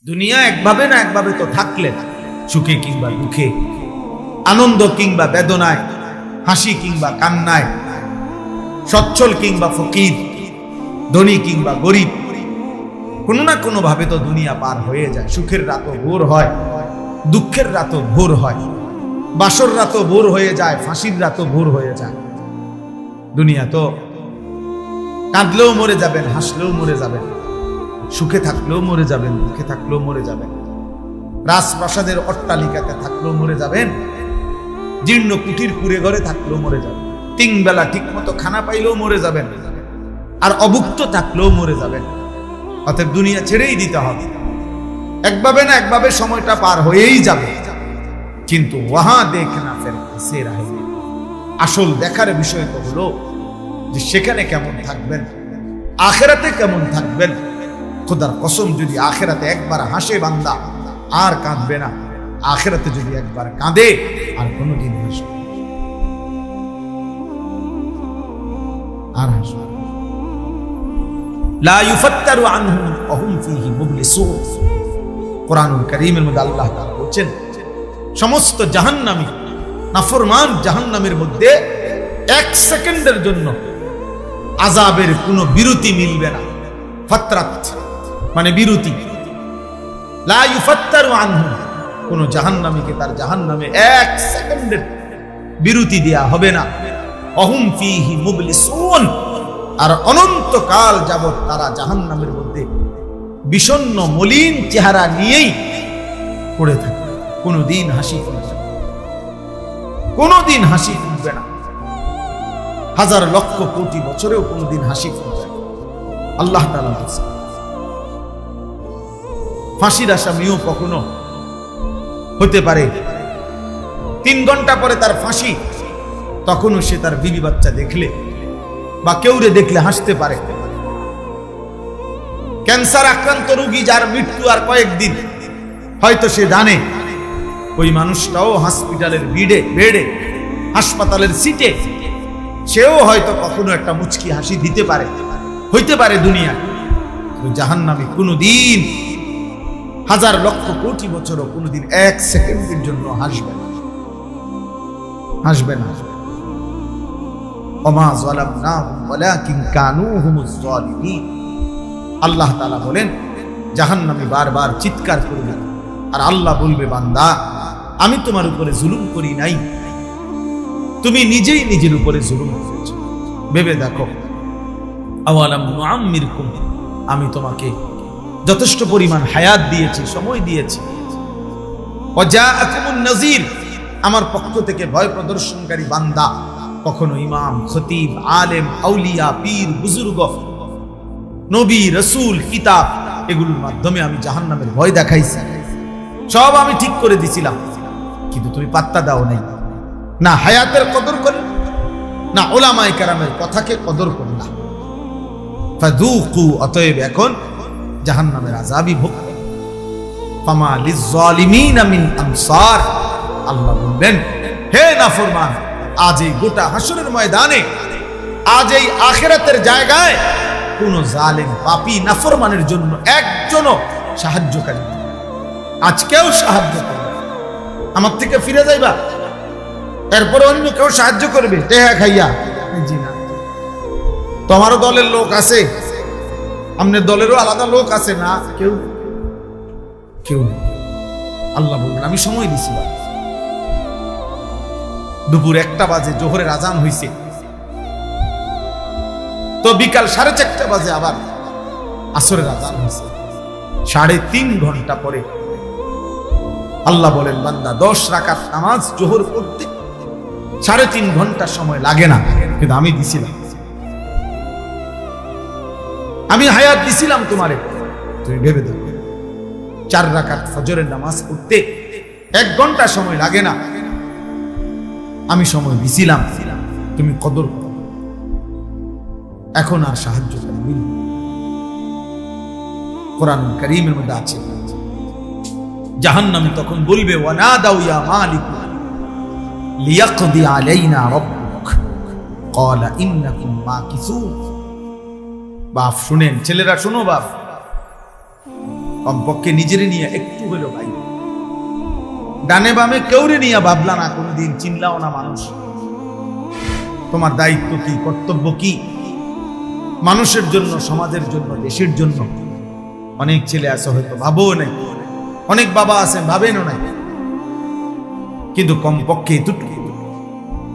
দুনিয়া একভাবে না একভাবে তো থাকলেন, সুখে কিংবা দুঃখে, আনন্দ কিংবা বেদনায়, হাসি কিংবা কান্নায়, সচ্ছল কিংবা ফকির, ধনী কিংবা গরিব, কোনো না কোনো ভাবে তো দুনিয়া পার হয়ে যায়। সুখের রাতও ভোর হয়, দুঃখের রাতও ভোর হয়, বাসর রাতও ভোর হয়ে যায়, ফাঁসির রাতও ভোর হয়ে যায়। দুনিয়া তো কাঁদলেও মরে যাবেন, হাসলেও মরে যাবেন, সুখে থাকলেও মরে যাবেন, দুঃখে থাকলেও মরে যাবেন, রাজপ্রাসাদের অট্টালিকাতে থাকলেও মরে যাবেন, জীর্ণ কুটির কুড়ে ঘরে থাকলেও মরে যাবেন, তিন বেলা ঠিক মতো খানা পাইলেও মরে যাবেন, আর অভুক্ত থাকলেও মরে যাবেন। অতএব দুনিয়া ছেড়েই দিতে হবে, একভাবে না একভাবে সময়টা পার হয়েই যাবে। কিন্তু ওয়াহা দেখনা ফের সে রাহে, আসল দেখার বিষয় তো হলো যে সেখানে কেমন থাকবেন, আখেরাতে কেমন থাকবেন। খোদার কসম, যদি আখেরাতে একবার হাসে বান্দা আর কাঁদবে না, আখেরাতে যদি একবার কাঁদে আর কোনোদিন হাসবে আর হাসবে। লা ইউফাত্তারু আনহুম ওয়া হুম ফীহি মুবলিসুন। কোরআনুল কারীমের মধ্যে আল্লাহ তাআলা বলেন, সমস্ত জাহান্নামী নাফরমান জাহান্নামের মধ্যে এক সেকেন্ডের জন্য আযাবের কোনো বিরতি মিলবে না। ফাতরাত মানে বিরতি। লা ইউফাত্তারু আনহুম, কোন জাহান্নামীকে তার জাহান্নামে এক সেকেন্ডের বিরতি দেয়া হবে না। অহুম ফীহি মুবলিসুন, আর অনন্তকাল যাবত তারা জাহান্নামের মধ্যে বিষণ্ণ মলিন চেহারা নিয়েই পড়ে থাকবে। কোনদিন হাসি ফুটবে না, কোনদিন হাসি ফুটবে না, হাজার লক্ষ কোটি বছরেও কোনদিন হাসি ফুটবে না। আল্লাহ তাআলা বলেছেন, ফাঁসির আসামিও কখনো হতে পারে 3 ঘন্টা পরে তার ফাঁসি, তখনও সে তার বিবি বাচ্চা দেখলে বা কেউরে দেখলে হাসতে পারে। ক্যান্সার আক্রান্ত রোগী যার মৃত্যু আর কয়েকদিন, হয়তো সে জানে ওই মানুষটাও হসপিটালের বেডে, হাসপাতালের সিটে, সেও হয়তো কখনো একটা মুচকি হাসি দিতে পারে, হইতে পারে দুনিয়ায়। জাহান্নামী কোনোদিন হাজার লক্ষ কোটি বছরও কোনোদিন এক সেকেন্ডের জন্য হাসবে না, হাসবে না। ওমা যালামনাহুম ওয়ালাকিন কানু হুমুজ যালিমিন। আল্লাহ তাআলা বলেন, জাহান্নামী বারবার চিৎকার করবে আর আল্লাহ বলবে, বান্দা আমি তোমার উপরে জুলুম করি নাই, তুমি নিজেই নিজের উপরে জুলুম করেছো। ভেবে দেখো, আওয়ালাম নুআম্মিরকুম, আমি তোমাকে যথেষ্ট পরিমাণ হায়াত দিয়েছি, সময় দিয়েছি। ওয়াজাআকুমুন নাযীর, আমার পক্ষ থেকে ভয় প্রদর্শনকারী বান্দা, কখনো ইমাম, খতিব, আলেম, আউলিয়া, পীর, বুজুর্গ, নবী, রাসূল, কিতাব, এগুলোর মাধ্যমে আমি জাহান্নামের ভয় দেখাইছি, সব আমি ঠিক করে দিছিলাম। কিন্তু তুমি পাত্তা দাও নাই, না হায়াতের কদর করলে, না উলামায়ে কেরামের কথাকে কদর করলে। ফাযুকু, অতএব এখন জাহান্নামের আযাবই ভোগ করো। ফামা লিয-যালিমিনা মিন আনসার। আল্লাহ বলবেন, হে নাফরমান, আজ এই গোটা হাসরের ময়দানে, আজ এই আখিরাতের জায়গায় কোন জালেম, পাপী, নাফরমানের জন্য একজনও সাহায্যকারী নেই। আজকেও সাহায্য করবে, আমার থেকে ফিরে যাইবা, এরপরে অন্য কেউ সাহায্য করবে টেহা খাইয়া? জি না। তোমারও দলের লোক আছে, আমাদের দলেরও আলাদা লোক আছে না? কেউ কেউ নেই। আল্লাহ বলবেন, আমি সময় দিছিলাম, দুপুর 1টা বাজে জোহরের আজান হইছে, তো বিকাল 4:30 বাজে আবার আসরের আজান হইছে। 3.5 ঘন্টা পরে আল্লাহ বলেন, বান্দা 10 রাকাত নামাজ জোহর পড়তে 3.5 ঘন্টা সময় লাগে না, কিন্তু আমি দিছিলাম, আমি হায়াত দিছিলাম তোমারে। তুমি ভেবে দেখো, 4 রাকাত ফজরের নামাজ পড়তে 1 ঘন্টা সময় লাগে না, আমি সময় দিছিলাম, তুমি কদর করো। এখন আর সাহায্য করবে। কোরআনুল কারীমের মধ্যে আছে, জাহান্নামী তখন বলবে, ওয়ানাদাউ ইয়া মালিক লিয়াকদি আলাইনা রাব্বুক ক্বালা ইন্নাকুম মাকিসুন। বাপ শুনেন, ছেলেরা শোনো, বাপ কমপক্ষে নিজের নিয়ে একটু হইলো ভাই, ডানে বামে কেউরে নিয়ে ভাবলা না, কোনদিন চিনলাও না মানুষ। তোমার দায়িত্ব কি, কর্তব্য কি? মানুষের জন্য, সমাজের জন্য, দেশের জন্য। অনেক ছেলে আছে হয়তো ভাবও নাই, অনেক বাবা আছেন ভাবেনও নাই, কিন্তু কমপক্ষে এতটুকু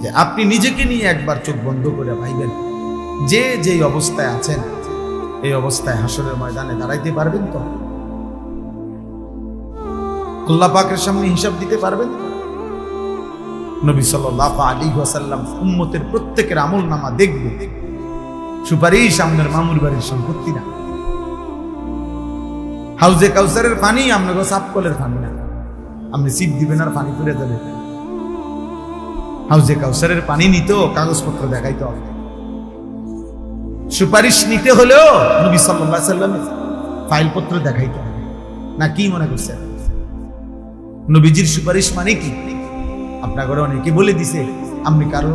যে আপনি নিজেকে নিয়ে একবার চোখ বন্ধ করে ভাইবেন যে যেই অবস্থায় আছেন, এই অবস্থায় হাসরের ময়দানে দাঁড়াইতে পারবেন তো? আল্লাহ পাকের সামনে হিসাব দিতে পারবেন? নবী সাল্লাল্লাহু আলাইহি ওয়াসাল্লাম উম্মতের প্রত্যেকের আমলনামা দেখবে, সুপারিশ আপনার মামুর বাড়ির সম্পত্তি না। হাউজে কাউসারের পানি আপনাকে সাপকলের পানি না, আপনি সিপ দিবেন আর পানি পড়ে যাবে। হাউজে কাউসারের পানি নিতেও কাগজপত্র দেখাইতে হবে। সুপারিশ নিতে হলেও নবী সাল্লাল্লাহু আলাইহি ওয়াসাল্লামের ফাইলপত্র দেখাইতে হবে। না কি মনে করছেন? নবীজির সুপারিশ মানে কি? আপনার ঘরে অনেকে বলে দিছে, আপনি কারো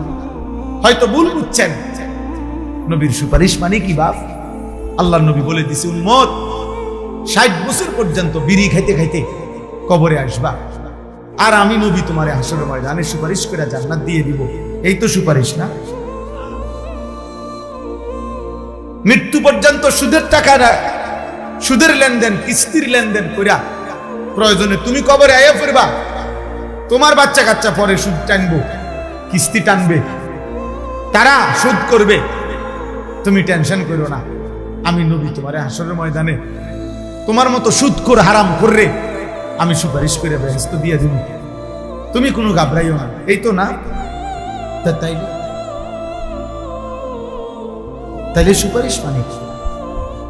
হয়তো ভুল বুঝছেন। নবীর সুপারিশ মানে কি বাপ? আল্লাহর নবী বলে দিছে, উম্মত 60 বছর পর্যন্ত বিড়ি খাইতে খাইতে কবরে আসবা, আর আমি নবী তোমারে হাসরের ময়দানে সুপারিশ করে জান্নাত দিয়ে দিব। এই তো সুপারিশ না? মৃত্যু পর্যন্ত সুদের টাকা, সুদের লেনদেন, কিস্তির লেনদেন কইরা প্রয়োজনে তুমি কবরে আয়া ফিরবা, তোমার বাচ্চা কাচ্চা পরে সুদ টানবো, কিস্তি টানবে, তারা সুদ করবে, তুমি টেনশন করো না। আমি নবী তোমারে হাসরের ময়দানে তোমার মতো সুদখোর হারাম কররে আমি সুপারিশ করে বেহেশত দিয়ে দিব, তুমি কোনো ঘাবড়াইও না। এই তো না? তাইলে সুপারিশ মানে কি?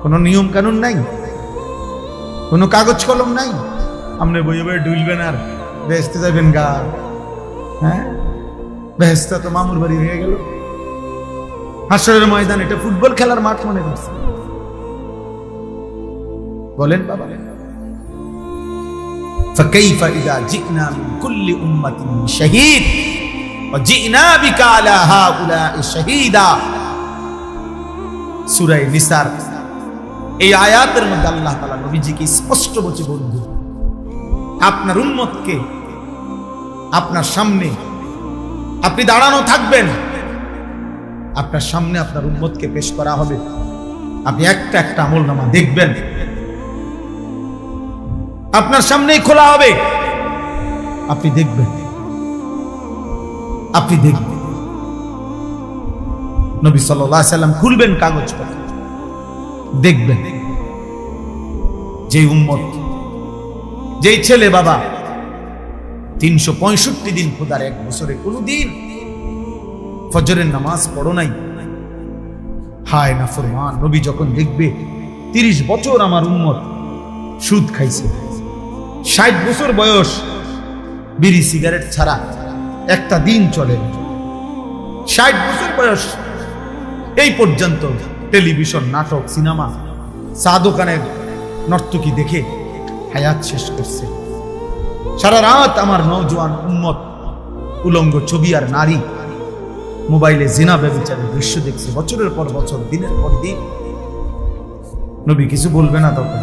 কোনো নিয়ম কানুন নাই, কোনো কাগজ কলম নাই, আপনি বইয়ে বইয়ে ডুলবেন আর বেহেশতে যাবেন গা। হ্যাঁ, বেহেশতা তো মামুর বাড়ি হয়ে গেল। হাসরের ময়দান এটা ফুটবল খেলার মাঠ মনে করছে? বলেন বাবা, فكيف إذا جئنا من كل أمة شهيد وجئنا بك على هؤلاء شهيدا। সূরা নিসার এই আয়াতের মধ্যে আল্লাহ তাআলা নবীজিকে স্পষ্ট বলে বন্ধু, আপনার উম্মতকে আপনার সামনে আপনি দাঁড়ানো থাকবেন, আপনার সামনে আপনার উম্মতকে পেশ করা হবে, আপনি একটা একটা আমলনামা দেখবেন, আপনার সামনেই খোলা হবে, আপনি দেখবেন, আপনি দেখবেন। নবী সাল্লাল্লাহু আলাইহি সাল্লাম খুলবেন কাগজপত্র, দেখবেন যে উম্মত, যেই ছেলে বাবা 365 দিন খোদার এক বছরে কোনদিন ফজরের নামাজ পড়ো নাই, হায় নাফরমান। নবী যখন দেখবে 30 বছর আমার উম্মত সুদ খাইছে, 60 বছর বয়স বিড়ি সিগারেট ছাড়া একটা দিন চলে, 60 বছর বয়স এই পর্যন্ত টেলিভিশন, নাটক, সিনেমা, চা দোকানের নর্তকী দেখে হায়াত শেষ করছে। সারা রাত আমার নওজোয়ান উম্মত উলঙ্গ ছবি আর নারী, মোবাইলে জিনা ব্যভিচারের দৃশ্য দেখছে বছরের পর বছর, দিনের পর দিন। নবী কিছু বলবে না তখন?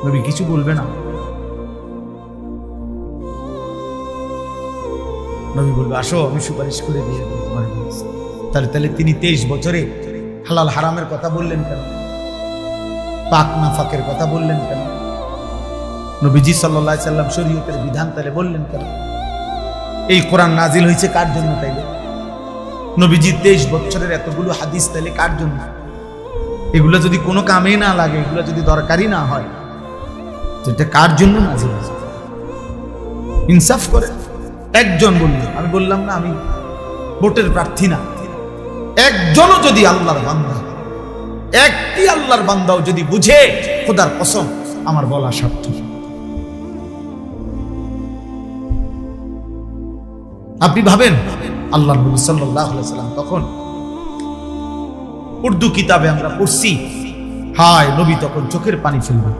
নবী কিছু বলবে না? নবী বলবে আসো আমি সুপারিশ করে দিয়ে দেব তোমার। তাহলে তিনি 23 বছরে হালাল হারামের কথা বললেন কেন? পাক নাফাকের কথা বললেন কেন? নবীজি সাল্লাল্লাহু আলাইহি সাল্লাম শরীয়তের বিধান তাহলে বললেন কেন? এই কোরআন নাজিল হয়েছে কার জন্য? তাইলে নবীজি 23 বছরের এতগুলো হাদিস তাইলে কার জন্য? এগুলো যদি কোনো কামে না লাগে, এগুলো যদি দরকারি না হয়, এটা কার জন্য নাজিল হয়েছে? ইনসাফ করে। একজন বলল, আমি বললাম না আমি ভোটের প্রার্থী না, একজনও যদি আল্লাহর বান্দা, একটি আল্লাহর বান্দাও যদি বুঝে, খোদার কসম আমার বলা সার্থক। আপনি ভাবেন আল্লাহ নবী সাল্লাল্লাহু আলাইহি ওয়াসাল্লাম তখন, উর্দু কিতাবে আমরা পড়ছি, হায় নবী তখন চোখের পানি ফেলবে,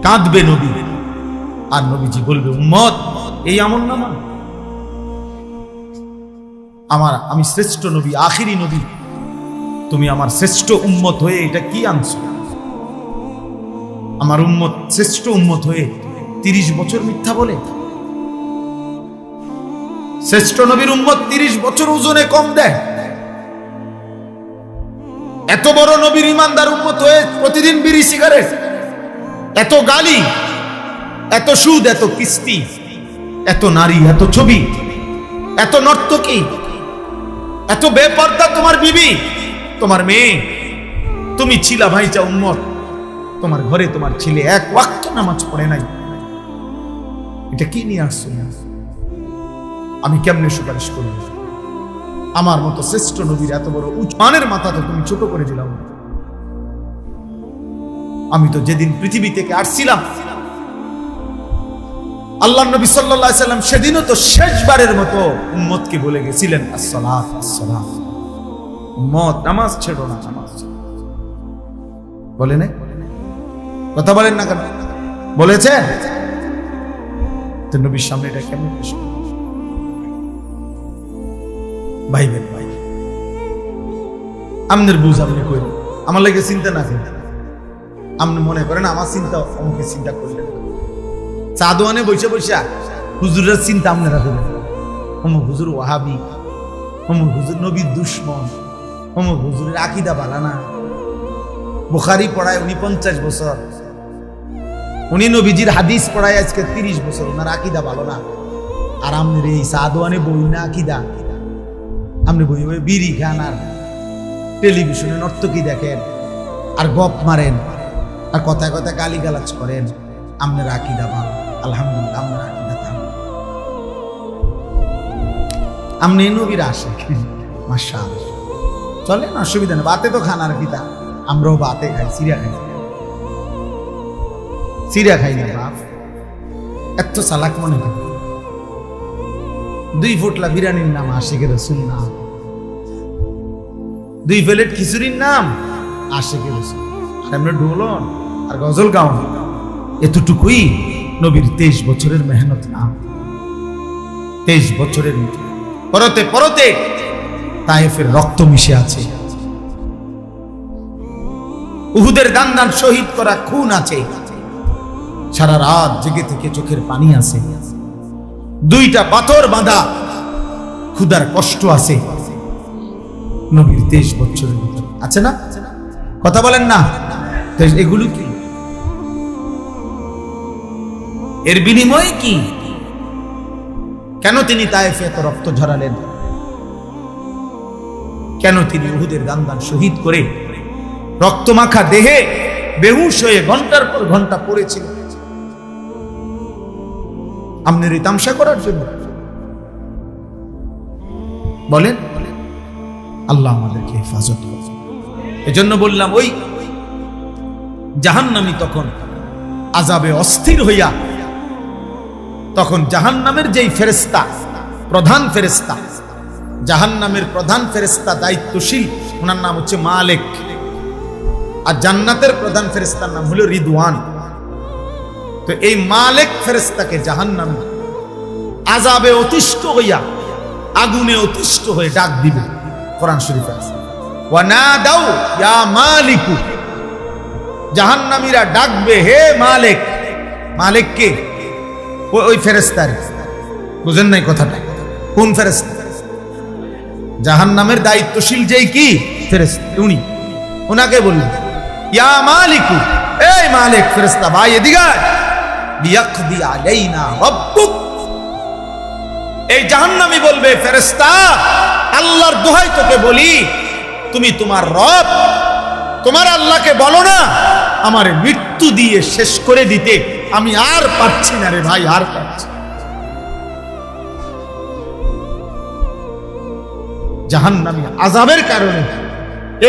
কাঁদবে নবী, আর নবীজি বলবে উম্মত এই আমলনামা আমি শ্রেষ্ঠ নবী, আখিরি নবী, তুমি আমার শ্রেষ্ঠ উম্মত হয়ে এটা কি আনছো? আমার উম্মত শ্রেষ্ঠ উম্মত হয়ে 30 বছর মিথ্যা বলে? শ্রেষ্ঠ নবীর উম্মত 30 বছর ওজনে কম দেয়? এত বড় নবীর ইমানদার উম্মত হয়ে প্রতিদিন বিড়ি সিগারেট, এত গালি, এত সুদ, এত কিস্তি, এত নারী, এত ছবি, এত নর্তকী, এত বেপর্দা তোমার বিবি, তোমার মেয়ে। তুমি ছিলা ভাইচা উম্মত, তোমার ঘরে তোমার ছেলে এক ওয়াক্ত নামাজ পড়ে নাই। এটা কি নিয়ে আসছো? আমি কেমনে সুপারিশ করব? আমার মতো শ্রেষ্ঠ নবীর এত বড় উচ্চমানের মাথা তো তুমি ছোট করে দিলাম। আমি তো যেদিন পৃথিবী থেকে আসছিলাম, আল্লাহ নবী সাল্লাল্লাহু আলাইহি সাল্লাম সেদিনও তো শেষবারের মতো উম্মতকে বলে গেছিলেন, আসসালাত আসসালাত, উম্মত নামাজ ছেড়ো না, নামাজ বলে না? কথা বলেন না কেন? বলেছেন তো নবীর সামনে এটা কেমন পেশ করব? ভাই বেন ভাই, আমনের বুঝ আপনি কই, আমার লাগে চিন্তা না করেন। আপনি মনে করেন আমার চিন্তা আমাকে চিন্তা করলেন, চা দোয়ানে বসে বসে হুজুরের চিন্তা আপনারা করেন। অমুক হুজুর ওয়াহাবি, অমুক হুজুর নবীর দুশ্মন, অমুক হুজুরের আকীদা ভালো না, বুখারী পড়ায় উনি 50 বছর, উনি নবীজির হাদিস পড়ায় আজকে 30 বছর, ওনার আকীদা ভালো না। আর আপনার এই চা দোয়ানে বই না আকীদা, আপনি বই বই বিড়ি খান আর টেলিভিশনে নর্তকী দেখেন আর গপ মারেন আর কথায় কথায় গালিগালাজ করেন। আপনার আকীদা ভালো, আলহামদুলিল্লাহ, আপনার আকীদা ভালো। আপনি নবীর আশিক, মাশাআল্লাহ, চলেন, অসুবিধা নেই। বাতে তো খান আর কিতা, আমরাও বাতে খাই, সিরিয়া খাই, সিরিয়া খাই না বাপ। এত চালাক মনে করি? 2 ফুটলা বিরিয়ানির নাম আশিকের রাসূল নাম, 2 প্লেট খিচুড়ির নাম আশিকের রাসূল, আর আমরা ঢোলন আর গজল গাও। এতটুকুই নবীর 23 বছরের মেহনত নাম। 23 বছরের পরতে পরতে তায়েফের রক্ত মিশে আছে, উহুদের দান দান শহীদ করা খুন আছে, সারা রাত জেগে থেকে চোখের পানি আছে, 2টা পাথর বাঁধা ক্ষুধার কষ্ট আছে নবীর 23 বছরের ভিতর, আছে না? কথা বলেন না? এগুলো কি? এর বিনিময়ে কি? কেন তিনি তায়েফে এত রক্ত ঝরালেন? কেন তিনি উহুদের দান দান শহীদ করে রক্তমাখা দেহে বেহুশ হয়ে ঘন্টার পর ঘন্টা পড়েছিলেন? আপনার এই তামসা করার জন্য? বলেন, আল্লাহ আমাদেরকে হেফাজত করুন। এজন্য বললাম, ওই জাহান্নামী তখন আযাবে অস্থির হইয়া, তখন জাহান্নামের যেই ফেরেশতা, প্রধান ফেরেশতা, জাহান্নামের প্রধান ফেরেশতা দায়িত্বশীল, ওনার নাম হচ্ছে মালিক, আর জান্নাতের প্রধান ফেরেশতার নাম হলো রিদওয়ান। তো এই মালিক ফেরেশতাকে জাহান্নাম আযাবে অতিষ্ঠ হইয়া, আগুনে অতিষ্ঠ হয়ে ডাক দিবে। কোরআন শরীফে আছে, ওয়া নাদাউ ইয়া মালিকু, জাহান্নামীরা ডাকবে, হে মালিক। মালিক কে? ওই ফেরেশতার। বুঝেন নাই কথাটা? কোন ফেরেশতা? জাহান্নামের দায়িত্বশীল যেই কি ফেরেশতা, উনি, ওনাকে বললেন ইয়া মালিকু, এই মালিক ফেরেশতা ভাই এদিকে আয়, লিয়াকদি আলাইনা রাব্বুক। এই জাহান্নামী বলবে, ফেরেশতা আল্লাহর দোহাই তোকে বলি, তুমি তোমার রব, তোমার আল্লাহকে বলো না আমার মৃত্যু দিয়ে শেষ করে দিতে, আমি আর পারছি না রে ভাই, আর পারছি। জাহান্নামী আযাবের কারণে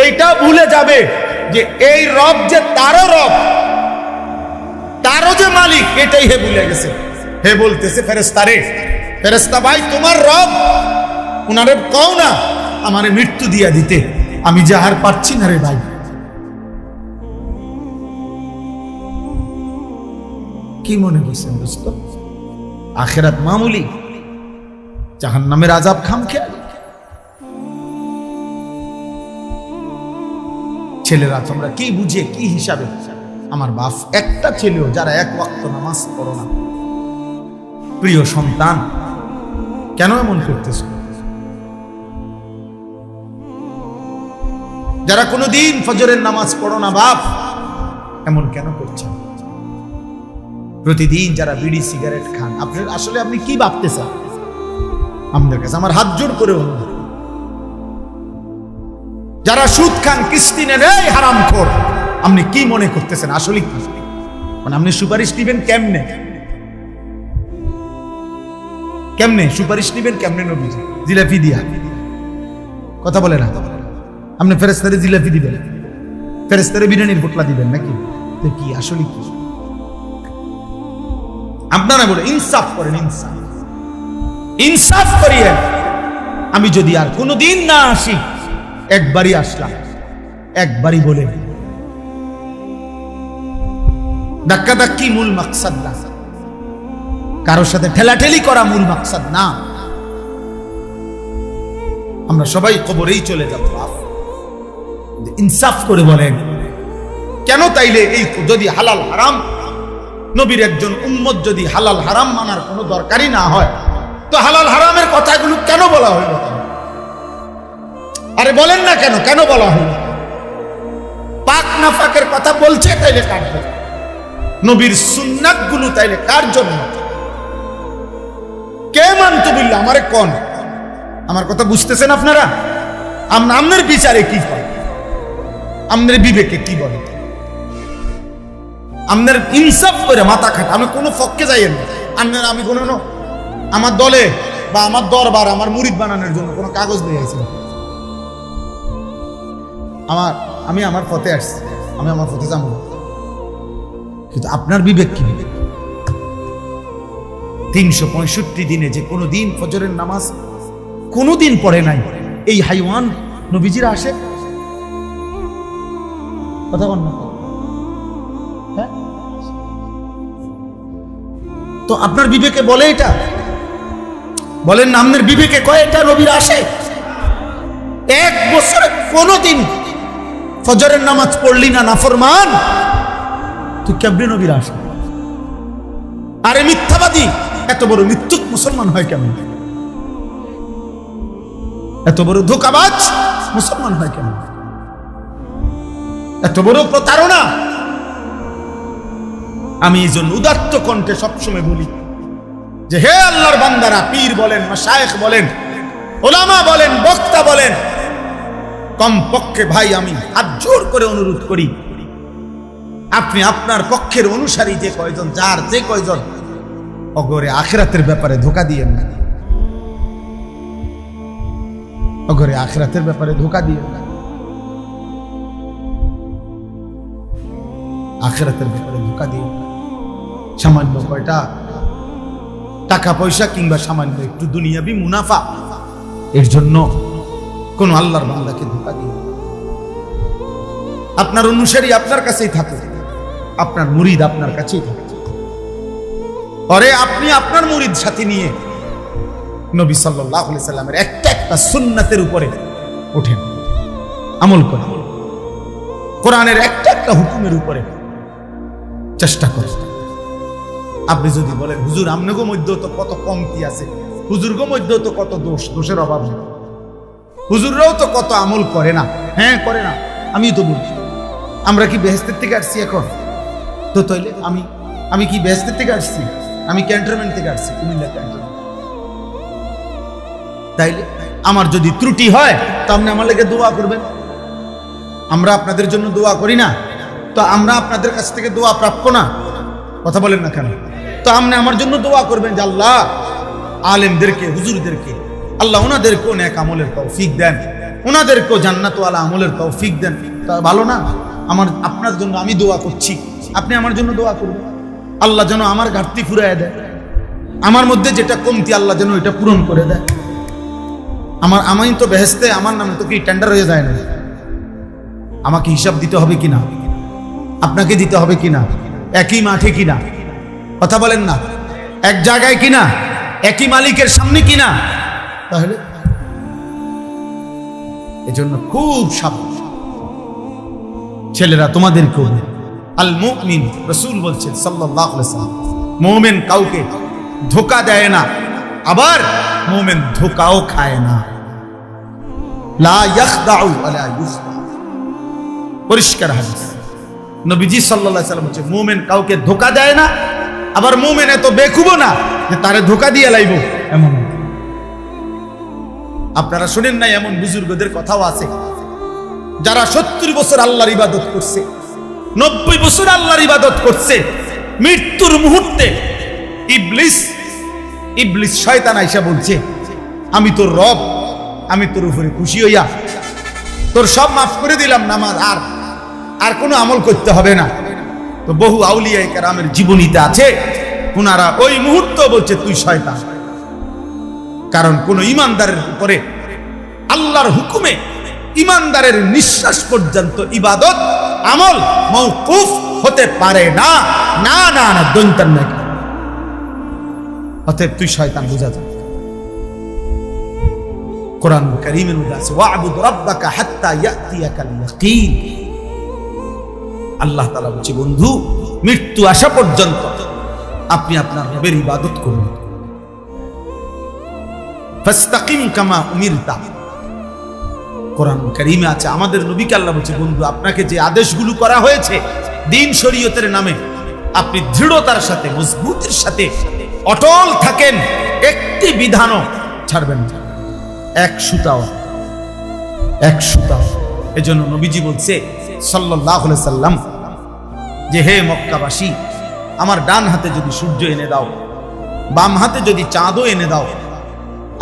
এইটা ভুলে যাবে যে এই রব যে তারও রব, তারও যে মালিক, এটাই হে ভুলে গেছে। হে বলতেছে ফেরেশতারে, ফেরেশতা ভাই তোমার রব, উনারে কও না আমারে মৃত্যু দিয়া দিতে, আমি যে আর পারছি না রে ভাই। কি মনে করছেন দোস্ত? আখিরাত মামুলি, জাহান্নামের আযাব খামখেয়ালি। ছেলেরা তোমরা কি বুঝে কি হিসাবে আমার বাপ একটা ছেলেও যারা এক ওয়াক্ত নামাজ পড়ো না, প্রিয় সন্তান কেন এমন করতেছ? যারা কোনোদিন ফজরের নামাজ পড়ো না বাপ, এমন কেন করছেন? প্রতিদিন যারা বিড়ি সিগারেট খান, আপনি কি ভাবতেছেন? আমাদের কাছে আমার হাত জোড় করে অনুরোধ, যারা সুদ খান, কিস্তি নেন, এই হারামখোর, আপনি কি মনে করতেছেন আসলে কি? মানে আপনি সুপারিশ নিবেন কেমনে? কেমনে সুপারিশ নিবেন? কেমনে নবীজি? জিলাপি দিয়া? কথা বলে না। আপনি ফেরেশতারে জিলাপি দিবেন, ফেরেশতারে বিরিয়ানির পোটলা দিবেন নাকি? তো কি আসলে কি? আপনারা বলে ইনসাফ করেন, ইনসাফ করিয়েন। আমি যদি আর কোনোদিন না আসি, একবারই আসলাম, একবারই বলে ধাক্কাধাক্কি মূল মাকসাদ না, কারোর সাথে ঠেলাঠেলি করা মূল মাকসাদ না। আমরা সবাই কবরেই চলে যাব, ইনসাফ করে বলেন কেন? তাইলে এই যদি হালাল হারাম, নবীর একজন উম্মত যদি হালাল হারাম মানার কোনো দরকারই না হয়, তো হালাল হারামের কথাগুলো কেন বলা হইল? আরে বলেন না কেন, কেন বলা হইল? পাক না পাকের কথা বলছে, তাইলে কার জন্য? নবীর সুন্নাত গুলো তাইলে কার জন্য? কে মানতে বলল? আমারে কোন? আমার কথা বুঝতেছেন আপনারা? আপনার বিচারে কি করে? আপনার বিবেকে কি বলে? আপনার ইনসাফ করে মাথা খাটা। আমি কোনো পক্ষে যাইয়েন না। আপনার আমি কোনো আমার দলে বা আমার দরবার আমার মুরিদ বানানোর জন্য কোনো কাগজ দিয়ে আইছি? আমি আমার পথে আসছি, আমি আমার পথে যাবো, কিন্তু আপনার বিবেক কি? 365 দিনে যে কোনো দিন ফজরের নামাজ কোনোদিন পড়ে নাই, এই হাইওয়ান নবীজিরা আসে? কথা বল না। হ্যাঁ, তো আপনার বিবেকে বলে এটা? বলেন না, আপনার বিবেকে কয় এটা নবীরা আসে? এক বছরে কোনোদিন ফজরের নামাজ পড়লি না, নাফরমান, তুই কেমনে নবীরা আসে? আরে মিথ্যাবাদী, এত বড় মিথ্যুক মুসলমান হয় কেমন? এত বড় ধোঁকাবাজ মুসলমান হয় কেমন? এত বড় প্রতারণা। আমি এই জন্য উদাত্ত কণ্ঠে সবসময় বলি যে হে আল্লাহর বান্দারা, পীর বলেন, মাশায়েখ বলেন, ওলামা বলেন, বক্তা বলেন, কমপক্ষে ভাই আমি হাত জোর করে অনুরোধ করি, আপনি আপনার পক্ষের অনুসারী যে কয়জন, যার যে কয়জন, অগরে আখিরাতের ব্যাপারে ধোঁকা দিয়েন না, অগরে আখিরাতের ব্যাপারে ধোঁকা দিয়েন না, আখিরাতের ব্যাপারে ধোঁকা দিয়েন না। সামান্য কয়টা টাকা পয়সা কিংবা সামান্য একটু দুনিয়াবি মুনাফা, এর জন্য কোন আল্লাহর বান্দাকে ধোঁকা দিন। আপনার অনুসারী আপনার কাছেই থাকে, আপনার মুরিদ আপনার কাছেই থাকে। পরে আপনি আপনার মুরিদ সাথে নিয়ে নবী সাল্লাল্লাহু আলাইহি সাল্লামের একটা সুন্নাতের উপরে ওঠেন, আমল করেন, কোরআনের একটা হুকুমের উপরে চেষ্টা করেন। আপনি যদি বলেন হুজুর আমনেগো মধ্যেও তো কত কমতি আছে, হুজুরগো মধ্যেও তো কত দোষের অভাব নেই, হুজুররাও তো কত আমল করে না, হ্যাঁ করে না, আমি তো বলছি। আমরা কি বেহেশতের থেকে আসছি এখন? তো তাইলে আমি কি বেহেশতের থেকে আসছি? আমি ক্যান্টনমেন্ট থেকে আসছি, কুমিল্লা ক্যান্টনমেন্ট। তাইলে আমার যদি ত্রুটি হয় তো আপনি আমার লেগে দোয়া করবেন। আমরা আপনাদের জন্য দোয়া করি না? তো আমরা আপনাদের কাছ থেকে দোয়া প্রাপ্য না? কথা বলেন না কেন? তো আপনি আমার জন্য দোয়া করবেন যে আল্লাহ আলেমদেরকে, হুজুরদেরকে আল্লাহ ওনাদেরকেও নেক আমলের তৌফিক দেন, ওনাদেরকেও জান্নাতওয়ালা আমলের তৌফিক দেন। তা ভালো না? আপনার জন্য আমি দোয়া করছি, আপনি আমার জন্য দোয়া করবেন। আল্লাহ যেন আমার ঘাটতি ফুরায় দেয়, আমার মধ্যে যেটা কমতি আল্লাহ যেন এটা পূরণ করে দেয়। আমি তো বেহেশতে আমার নামে তো কি টেন্ডার হয়ে যায় না? আমাকে হিসাব দিতে হবে কিনা, আপনাকে দিতে হবে কিনা, একই মাঠে কিনা, কথা বলেন না, এক জায়গায় কিনা, একই মালিকের সামনে কিনা। তাহলে এজন্য খুব সাবধান, ছেলেরা তোমাদেরকেও আল মুমিন, রাসূল বলছেন সাল্লাল্লাহু আলাইহি ওয়াসাল্লাম, মুমিন কাউকে ধোঁকা দেয় না, আবার মুমিন ধোঁকাও খায় না। লা ইয়াখদাউ ওয়ালা ইউখদা, পরিষ্কার হাদিস। নবীজি সাল্লাল্লাহু আলাইহি ওয়াসাল্লাম বলছেন মুমিন কাউকে ধোঁকা দেয় না, আবার মুমিন এত বেকুবও না যে তারে ধোঁকা দিয়ে লাইব এমন। আপনারা শুনেন না এমন বুজুর্গদের কথাও আছে যারা 70 বছর আল্লাহর ইবাদত করছে, 90 বছর আল্লাহর ইবাদত করছে, মৃত্যুর মুহূর্তে ইবলিস শয়তান আইসা বলছে আমি তোর রব, আমি তোর উপরে খুশি হইয়া তোর সব মাফ করে দিলাম, নামাজ আর কোনো আমল করতে হবে না। তো বহু আউলিয়া কেরামের জীবনীতে আছে ওনারা ওই মুহূর্ত বলছে তুই শয়তান। কারণ কোন ইমানদারের উপরে আল্লাহর হুকুমে ইমানদারের নিঃশ্বাস পর্যন্ত ইবাদত আমল মওকুফ হতে পারে না। না না না, দন্তান না, অতএব তুই শয়তান, বুঝা যায়। কোরআন কারীমের মধ্যে আছে ওয়া'বুদ রাব্বাকা হাত্তা ইয়াতিয়াকাল ইয়াকিন। আল্লাহ তাআলা বলছে বন্ধু মৃত্যু আসা পর্যন্ত আপনি আপনার রবের ইবাদত করুন। ফাস্তাকিম কামা উমিরতা, কোরআন কারীমে আছে আমাদের নবীকে আল্লাহ বলছে বন্ধু আপনাকে যে আদেশগুলো করা হয়েছে দ্বীন শরীয়তের নামে আপনি দৃঢ়তার সাথে মজবুতের সাথে অটল থাকেন, একটি বিধানও ছাড়বেন না, এক সুতাও। এজন্য নবীজি বলছে সাল্লাল্লাহু আলাইহি সাল্লাম যে হে মক্কাবাসী, আমার ডান হাতে যদি সূর্য এনে দাও, বাম হাতে যদি চাঁদও এনে দাও,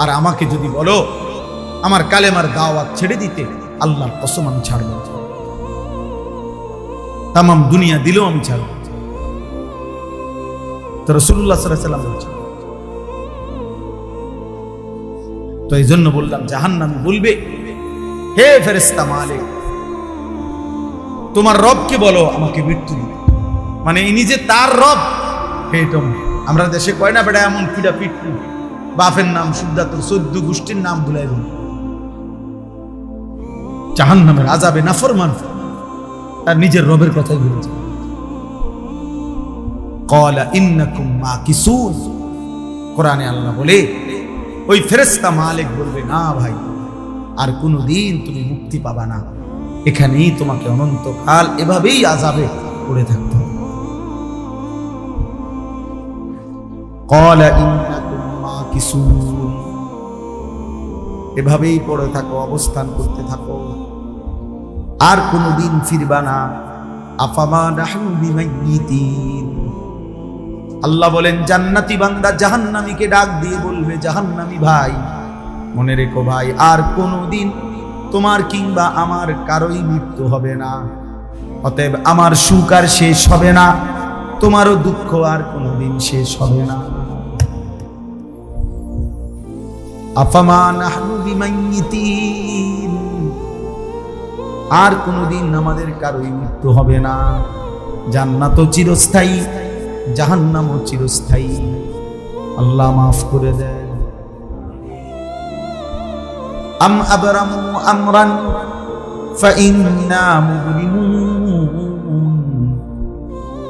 আর আমাকে যদি বলো আমার কালেমার দাওয়াত ছেড়ে দিতে, আল্লাহর কসম আমি ছাড়ব, তাম দুনিয়া দিলেও আমি ছাড়ব। তো রাসূলুল্লাহ সাল্লাল্লাহু আলাইহি সাল্লাম বলছেন। তো এই জন্য বললাম জাহান্নামী বলবে হে ফেরেশতা মালিক, তোমার রবকে বলো আমাকে মৃত্যু দিতে, মানে ইনি যে তার রব। আমরা দেশে কয় না বেটা এমন পিড়া পিটু, বাপের নাম শুদ্ধা তোর 14 গোষ্ঠীর নাম ভুলাই দিল। জাহান্নামের আযাবে নাফরমান তার নিজের রবের কথাই বলেছে। ক্বালা ইন্নাকুম মাকিসুন, কোরআনে আল্লাহ বলে ওই ফেরেশতা মালিক বলবে না ভাই, আর কোনদিন তুমি মুক্তি পাবা না, এখানেই তোমাকে অনন্তকাল এভাবেই আযাবে পড়ে থাকতে হবে। ক্বালা ইন্নাকুম মাকিসুন, এভাবেই পড়ে থাকো, অবস্থান করতে থাকো, আর কোনদিন ফিরবা না। আফামা নাহনু বিমাইয়িতিন, আল্লাহ বলেন জান্নাতি বান্দা জাহান্নামীকে ডাক দিয়ে বলবে জাহান্নামী ভাই মনে রেখো ভাই, আর কোনদিন তোমার কিংবা আমার কারোই মৃত্যু হবে না, অতএব আমার সুখ আর শেষ হবে না, তোমারও দুঃখ আর কোনদিন শেষ হবে না। আফামা নাহনু বিমাইয়িতিন, আর কোনদিন আমাদের কারোই মৃত্যু হবে না। জান্নাতও চিরস্থায়ী, জাহান্নামও চিরস্থায়ী। আল্লাহ মাফ করে দেন। আম আবরামু আমরান ফাইন্না মুবরিমুন,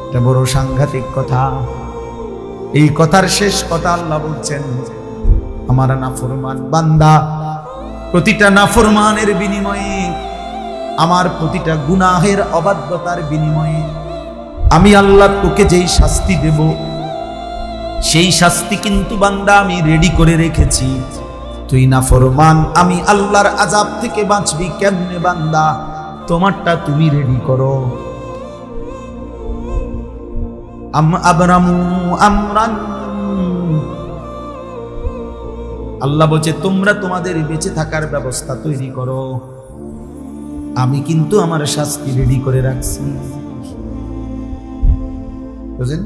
এটা বড় সাংঘাতিক কথা। এই কথার শেষ কথা আল্লাহ বলছেন আমার নাফরমান বান্দা, প্রতিটা নাফরমানের বিনিময়ে, আমার প্রতিটা গুনাহের অবাধ্যতার বিনিময়ে আমি আল্লাহ তোকে যেই শাস্তি দেব, সেই শাস্তি কিন্তু বান্দা আমি রেডি করে রেখেছি। তুই নাফরমান, আমি আল্লাহর আযাব থেকে বাঁচবি কেমনে বান্দা, তোমারটা তুমি রেডি করো। আম আবরামু আমরান, আল্লাহ বলছে তোমরা তোমাদের বেঁচে থাকার ব্যবস্থা তৈরি করো, আমি কিন্তু আমার শাস্তি রেডি করে রাখছি। বুঝলেন?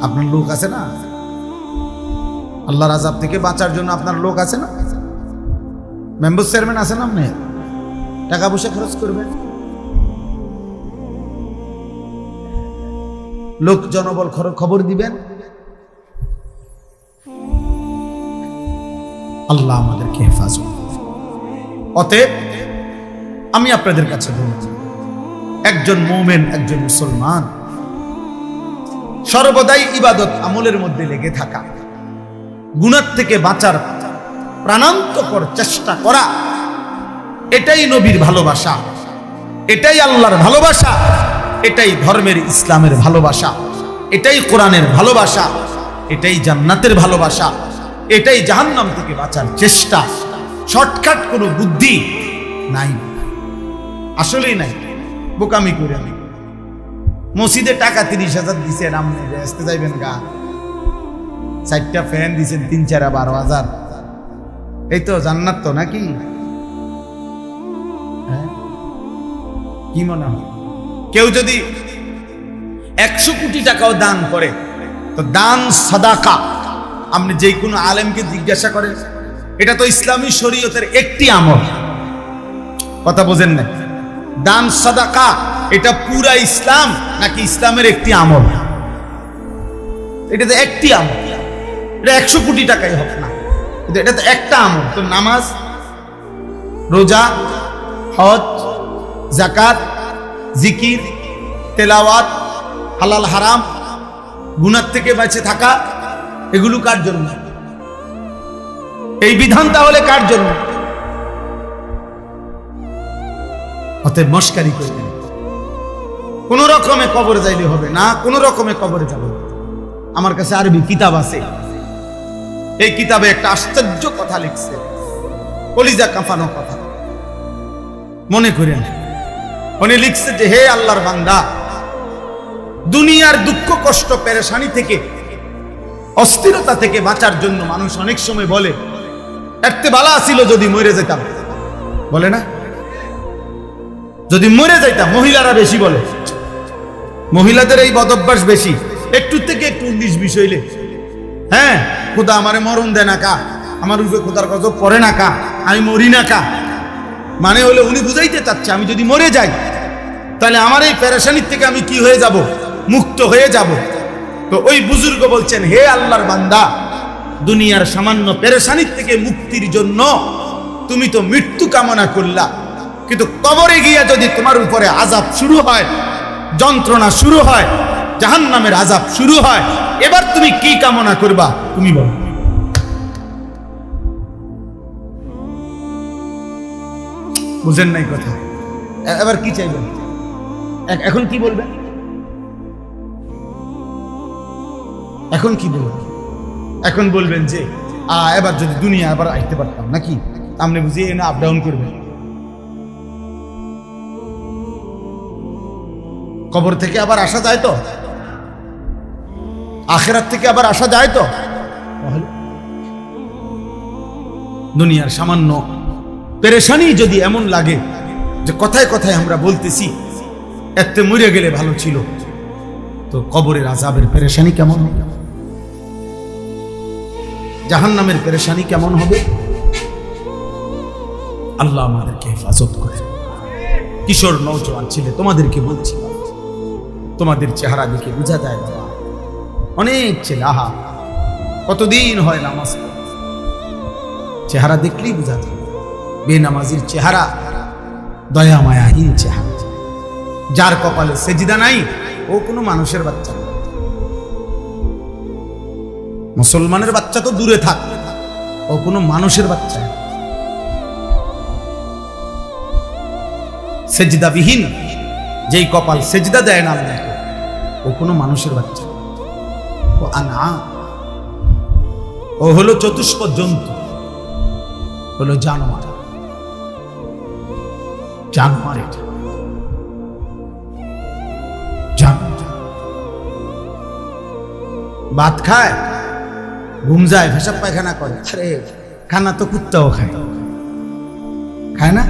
আপনার লোক আছে না, আল্লাহর আযাব থেকে বাঁচার জন্য আপনার লোক আছে না, মেম্বার চেয়ারম্যান আছে না, আপনি টাকা পয়সা খরচ করবেন, লোক জনবল খবর দিবেন। আল্লাহ আমাদেরকে হেফাজত। অতএব আমি আপনাদের কাছে বলছি, একজন মুমিন, একজন মুসলমান সর্বদাই ইবাদত আমলের মধ্যে লেগে থাকা, গুনাহ থেকে বাঁচার প্রাণান্তকর চেষ্টা করা, এটাই নবীর ভালোবাসা, এটাই আল্লাহর ভালোবাসা, এটাই ধর্মের ইসলামের ভালোবাসা, এটাই কোরআনের ভালোবাসা, এটাই জান্নাতের ভালোবাসা, এটাই জাহান্নাম থেকে বাঁচার চেষ্টা। শর্টকাট কোনো বুদ্ধি নাই, আসলেই নাই। বোকামি করে আমি মসজিদে টাকা 30,000 দিছেন, আপনি আসতে যাইবেন গা, 4টা ফ্যান দিছেন 3-4 12,000, এই তো জান্নাত তো নাকি? কি মনে হয়? কেউ যদি 100 কোটি টাকাও দান করে, তো দান সাদাকা, আপনি যে কোনো আলেমকে জিজ্ঞাসা করেন, এটা তো ইসলামী শরীয়তের একটি আমল, কথা বোঝেন না? দান সাদাকা এটা পুরা ইসলাম নাকি ইসলামের একটি আমল? এটা তো একটি আমল, এটা 100 কোটি টাকাই হোক না, এটা তো একটা আমল। তো নামাজ, রোজা, হজ, যাকাত, জিকির, তেলাওয়াত, হালাল হারাম, গুনাহ থেকে বেঁচে থাকা, এগুলো কার জন্য? এই বিধান তাহলে কার জন্য? অতএব মস্কারি করবেন, কোন রকমে কবরে যাইলে হবে না, কোন রকমে কবরে যাবে। আমার কাছে আরবি কিতাব আছে, এই কিতাবে একটা আশ্চর্য কথা লিখছে, কলিজা কাঁপানো কথা। মনে করেন উনি লিখছে যে, হে আল্লাহর বান্দা, দুনিয়ার দুঃখ কষ্ট পেরেশানি থেকে, অস্থিরতা থেকে বাঁচার জন্য মানুষ অনেক সময় বলে, এতে বালা ছিল যদি মরে যেতাম, বলে না? যদি মরে যাইতাম। মহিলারা বেশি বলে, মহিলাদের এই বদভ্যাস বেশি, একটু থেকে একটু 19-20 হইলে, হ্যাঁ খোদা আমারে মরণ দেয় না কা, আমার উপরে খোদার গজব পড়ে না কা, আমি মরি না কা। মানে হলে উনি বুঝাইতে চাচ্ছে, আমি যদি মরে যাই তাহলে আমার এই পেরেশানির থেকে আমি কি হয়ে যাব? মুক্ত হয়ে যাব। তো ওই বুজুর্গ বলছেন, হে আল্লাহর বান্দা, দুনিয়ার সামান্য পেরেশানির থেকে মুক্তির জন্য তুমি তো মৃত্যু কামনা করলা, কিন্তু কবরে গিয়া যদি তোমার উপরে আযাব শুরু হয়, যন্ত্রণা শুরু হয়, জাহান্নামের আযাব শুরু হয়, এবার তুমি কি কামনা করবা? তুমি বলো। বুঝেন নাই কথা? এবার কি চাইবেন? এখন কি বলবেন? এখন কি বলবেন? এখন বলবেন যে এবার যদি দুনিয়া আবার আসতে পারতাম নাকি, আপনি বুঝিয়ে না আপ ডাউন করবেন। কবর থেকে আবার আসা যায় তো? আখিরাত থেকে আবার আসা যায় তো? দুনিয়ার সামান্য পেরেশানি যদি এমন লাগে যে কথায় কথায় আমরা বলতেছি এতে মরে গেলে ভালো ছিল, তো কবরের আযাবের পেরেশানি কেমন হবে? জাহান্নামের পেরেশানি কেমন হবে? আল্লাহ আমাদেরকে হেফাজত করে। কিশোর নওজোয়ান ছেলে, তোমাদেরকে বলছি, তোমাদের চেহারা দেখে বোঝা যায় বাবা, অনেক ছেলে, আহা কতদিন হয় নামাজ, চেহারা দেখলেই বোঝা যায়। বেনামাজির চেহারা দয়া মায়াহীন চেহারা, যার কপালে সেজদা নাই ও কোনো মানুষের বাচ্চা না। মুসলমানের বাচ্চা তো দূরে থাক, ও কোনো মানুষের বাচ্চা না। সেজদাবিহীন যেই কপাল সেজদা দেয় না আল্লাহকে, ও কোনো মানুষের বাচ্চা। ও আনা, ও হলো চতুষ্প জন্তু, হলো জানোয়ার। জানোয়ার এটা, ভাত খায়, ঘুম যায়, পেশাব পায়খানা করে। আরে খানা তো কুত্তাও খায়, খায় না?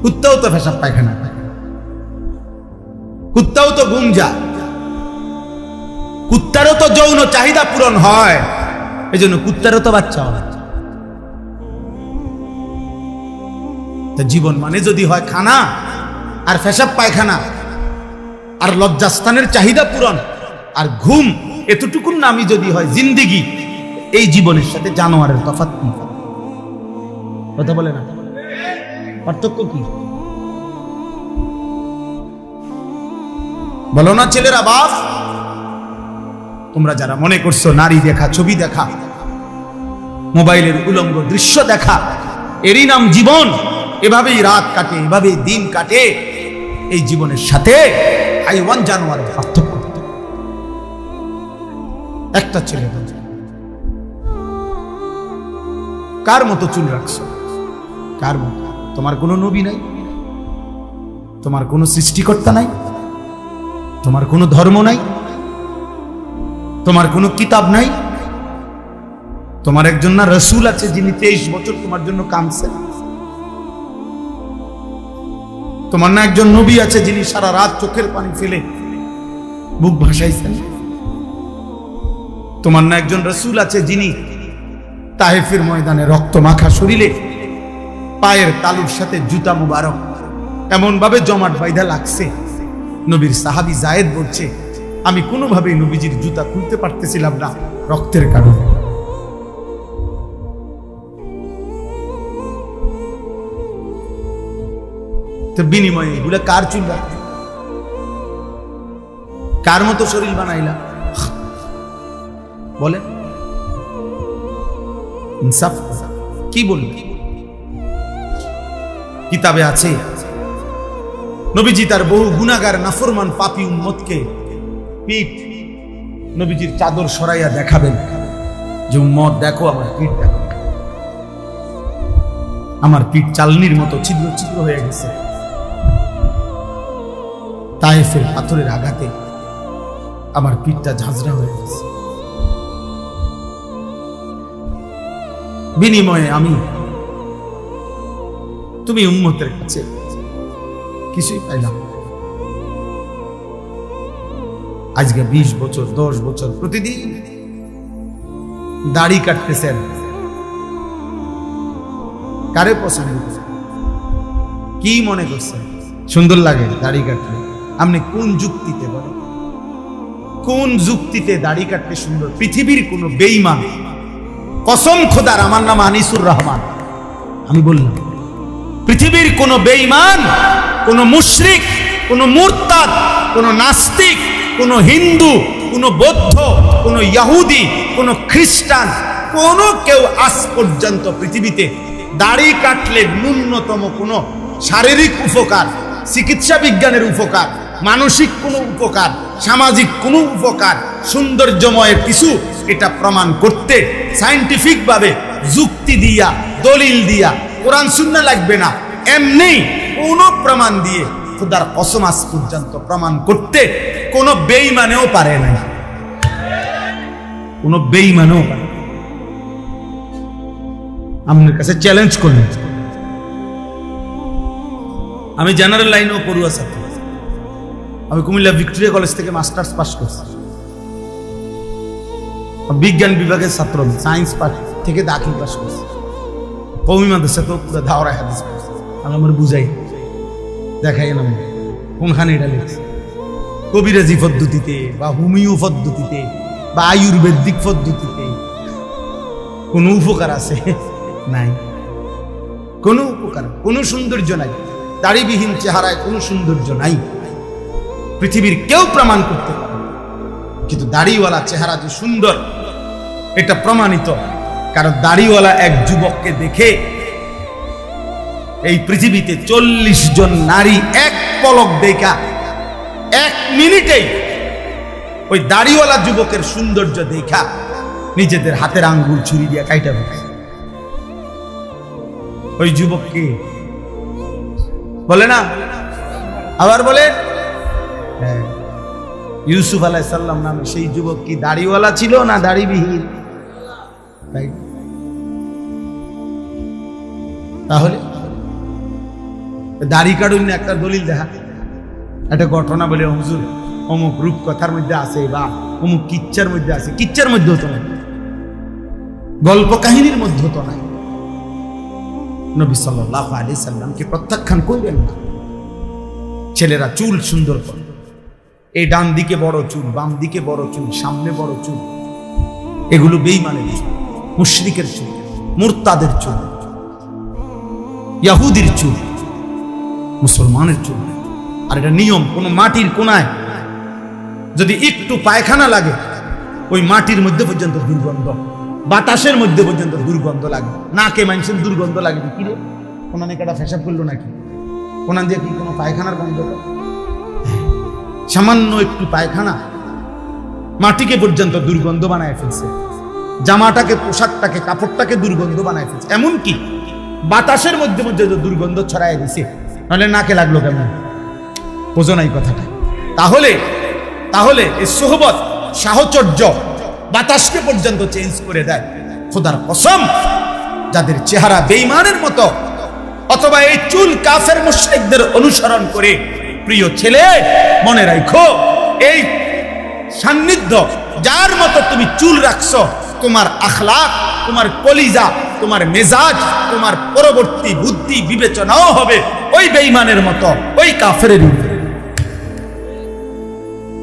কুত্তাও তো পেশাব পায়খানা খায়, কুত্তাও তো ঘুম যায়, কুত্তারও তো যৌন চাহিদা পূরণ হয়, এই জন্য কুত্তারও তো বাচ্চা হয়। জীবন মানে যদি হয় খানা আর পেশাব পায়খানা আর লজ্জাস্থানের চাহিদা পূরণ আর ঘুম, এতটুকুর নামই যদি হয় জিন্দেগি, এই জীবনের সাথে জানোয়ারের তফাৎ কি? কথা বলে না? পার্থক্য কি? বলো না ছেলেরা, বাপ তোমরা যারা মনে করছো নারী দেখা, ছবি দেখা, মোবাইলের উলঙ্গ দৃশ্য দেখা এরই নাম জীবন, এভাবেই রাত কাটে, এভাবেই দিন কাটে, এই জীবনের সাথে হাইওয়ান জানোয়ারের পার্থক্য। একটা ছেলে কার মতো চুল রাখছো? কার মতো? তোমার কোনো নবী নাই, তোমার কোনো সৃষ্টিকর্তা নাই, তোমার কোনো ধর্ম নাই, তোমার কোনো কিতাব নাই, তোমার একজন না রসুল আছে যিনি 23 বছর তোমার জন্য কাঁদছেন, তোমার না একজন নবী আছে যিনি সারা রাত চোখের পানি ফেলে বুক ভাসাইছেন, তোমার না একজন রসুল আছে যিনি তায়েফের ময়দানে রক্ত মাখা শরীরে পায়ের তালুর সাথে জুতা মুবারক এমন ভাবে জমাট বাইধা লাগছে, নবীর সাহাবী জায়েদ বলছে আমি কোনোভাবেই নবীজির জুতা খুলতে পারতেছিলাম না রক্তের কারণে। তো বিনিময়ে এগুলা কার চুল রাখতে? কার মতো শরীর বানাইলা? বলেন ইনসাফ কি বলবে? কিতাবে আছে নবীজি তার বহু গুনাহগার নাফরমান পাপী উম্মতকে পিঠ নবীজির চাদর সরাইয়া দেখাবেন যে উম্মত দেখো আমার পিঠ, দেখো আমার পিঠ চালনির মতো ছিদ্র ছিদ্র হয়ে গেছে, তায়েফের পাথরের আঘাতে আমার পিঠটা ঝাঁঝরা হয়ে গেছে। বিনিময়ে আমি তুমি উম্মতের কাছে কিছুই পাইলাম। আজকে 20 বছর 10 বছর প্রতিদিন দাড়ি কাটতেছেন, কারে পছন্দ? কি মনে করছেন সুন্দর লাগে দাড়ি কাটলে? আপনি কোন যুক্তিতে বলেন, কোন যুক্তিতে দাড়ি কাটতে সুন্দর? পৃথিবীর কোন বেঈমান, কসম খোদার, আমার নাম আনিসুর রহমান, আমি বললাম পৃথিবীর কোন বেঈমান, কোন মুশরিক, কোন মুরতাদ, কোন নাস্তিক, কোন হিন্দু, কোন বৌদ্ধ, কোন ইহুদি, কোন খ্রিস্টান, কোন কেউ আজ পর্যন্ত পৃথিবীতে দাড়ি কাটলে ন্যূনতম কোন শারীরিক উপকার, চিকিৎসা বিজ্ঞানের উপকার, মানসিক কোনো উপকার, সামাজিক কোনো উপকার, সৌন্দর্যময়ের কিছু, এটা প্রমাণ করতে সায়েন্টিফিক ভাবে যুক্তি দিয়া, দলিল দিয়া, কোরআন সুন্নাহ লাগবে না, এমনি কোন প্রমাণ দিয়ে খোদার কসম আজ পর্যন্ত প্রমাণ করতে কোন বেঈমানেও পারে না, কোন বেঈমানেও পারে। আপনার কাছে চ্যালেঞ্জ করলেন, আমি জেনারেল লাইনেও পড়ুয়া ছাত্র, আমি কুমিল্লা ভিক্টোরিয়া কলেজ থেকে মাস্টার্স পাস করছি, বিজ্ঞান বিভাগের ছাত্র, সায়েন্স পাস থেকে দাখিল পাস করছি, কওমি মাদ্রাসা তো পুরো দাওরা হাদিস পড়ছি। আমার বুঝাই দেখাই না কোনখানে এটা লিখছে, কবিরাজি পদ্ধতিতে বা হোমিও পদ্ধতিতে বা আয়ুর্বেদিক পদ্ধতিতে কোনো উপকার আছে? নাই, কোনো উপকার, কোনো সৌন্দর্য নাই, দাড়িবিহীন চেহারায় কোনো সৌন্দর্য নাই, পৃথিবীর কেউ প্রমাণ করতে পারে। কিন্তু দাড়িওয়ালা চেহারা যে সুন্দর এটা প্রমাণিত, কারণ দাড়িওয়ালা এক যুবককে দেখে এই পৃথিবীতে 40 জন নারী এক পলক দেখা 1 মিনিটেই ওই দাড়িওয়ালা যুবকের সৌন্দর্য দেখা নিজেদের হাতের আঙ্গুল ছুরি দিয়ে কাইটা ফেলে। ওই যুবককে বলে না, আবার বলে ইউসুফ আলাইহিস সালাম নামে সেই যুবক কি দাড়িওয়ালা ছিল না দাড়িবিহীন? তাহলে দাড়ি কাটুন একটা দলিল দেখা, একটা ঘটনা বলে হুজুর অমুক রূপ কথার মধ্যে আছে বা অমুক কিচ্ছার মধ্যে আছে, কিচ্ছার মধ্যেও তো নাই, গল্প কাহিনীর মধ্যেও তো নাই। নবী সাল্লাল্লাহু আলাইহি সাল্লামকে প্রত্যাখ্যান করবেন না। ছেলেরা চুল সুন্দর করে, এই ডান দিকে বড় চুল, বাম দিকে বড় চুল, সামনে বড় চুল, এগুলো বেঈমানের চুল, মুশরিকের চুল, মুরতাদের চুল, ইহুদির চুল। মুসলমানের চুল। আর এটা নিয়ম, কোনো মাটির কোনায় যদি একটু পায়খানা লাগে, ওই মাটির মধ্যে পর্যন্ত দুর্গন্ধ, বাতাসের মধ্যে পর্যন্ত দুর্গন্ধ লাগে। নাকে মানুষের দুর্গন্ধ লাগে, কি রে কোনানে কাটা ফেসাব করলো নাকি, কোনান দিয়ে কি কোনো পায়খানার গন্ধ? সামান্য একটু পায়খানা মাটিকে পর্যন্ত দুর্গন্ধ বানায় ফেলছে, জামাটাকে, পোশাকটাকে, কাপড়টাকে দুর্গন্ধ বানায় ফেলছে। এমনকি বাতাসের মধ্যে মধ্যে দুর্গন্ধ ছড়ায় দিছে, নাহলে নাকে লাগলো কেমন? বোঝো নাই কথাটা? তাহলে তাহলে এই সোহবত, সাহচর্য বাতাসকে পর্যন্ত চেঞ্জ করে দেয়। খোদার কসম, যাদের চেহারা বেঈমানের মতো, অথবা এই চুল কাফের মুশরিকদের অনুসরণ করে, প্রিয় ছেলে মনে রাখো, এই সান্নিধ্য যার মতো তুমি চুল রাখছো, তোমার আখলাক, তোমার কলিজা, তোমার মেজাজ, তোমার পরবর্তী বুদ্ধি বিবেচনাও হবে ওই বেঈমানের মতো, ওই কাফেরের।